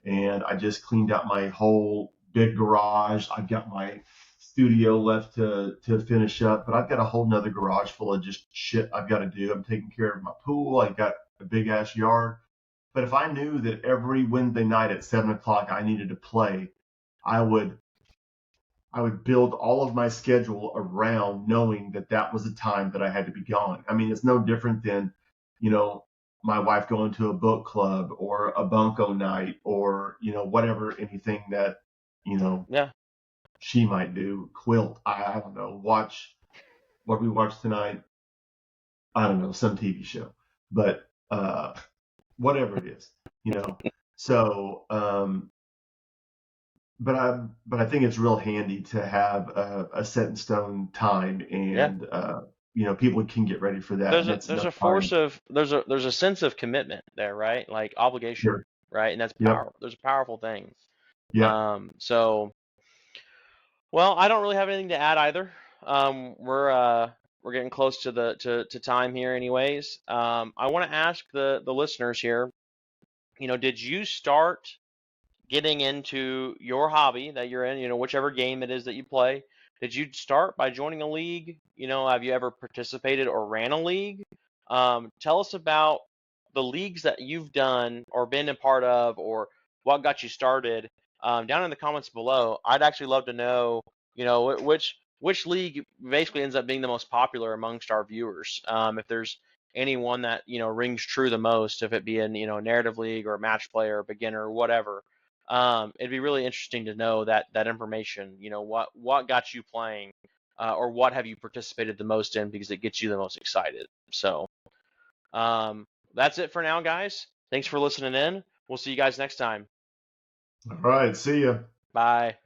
and I just cleaned out my whole big garage. I've got my studio left to finish up, but I've got a whole nother garage full of just shit I've got to do. I'm taking care of my pool. I've got a big ass yard. But if I knew that every Wednesday night at 7 o'clock I needed to play, I would I would build all of my schedule around knowing that that was the time that I had to be gone. I mean, it's no different than, you know, my wife going to a book club or a bunco night or, whatever, anything that, you know, yeah. she might do. Quilt. I don't know. Watch what we watched tonight. I don't know, some TV show, but, whatever it is, you know. So, but I think it's real handy to have a set in stone time, Yeah. and people can get ready for that, and it's There's enough a force time. of there's a sense of commitment there, right? Like obligation, Sure. right? And that's Yep. power. There's a powerful thing. Yeah. So well, I don't really have anything to add either. We're getting close to to time here, anyways. I want to ask the listeners here. Did you start getting into your hobby that you're in? Whichever game it is that you play. Did you start by joining a league? Have you ever participated or ran a league? Tell us about the leagues that you've done or been a part of, or what got you started. Down in the comments below, I'd actually love to know, which league basically ends up being the most popular amongst our viewers. If there's any one that rings true the most, if it be in narrative league or match player, beginner, or whatever. It'd be really interesting to know that information. What got you playing, or what have you participated the most in because it gets you the most excited. So that's it for now, guys. Thanks for listening in. We'll see you guys next time. All right. See ya. Bye.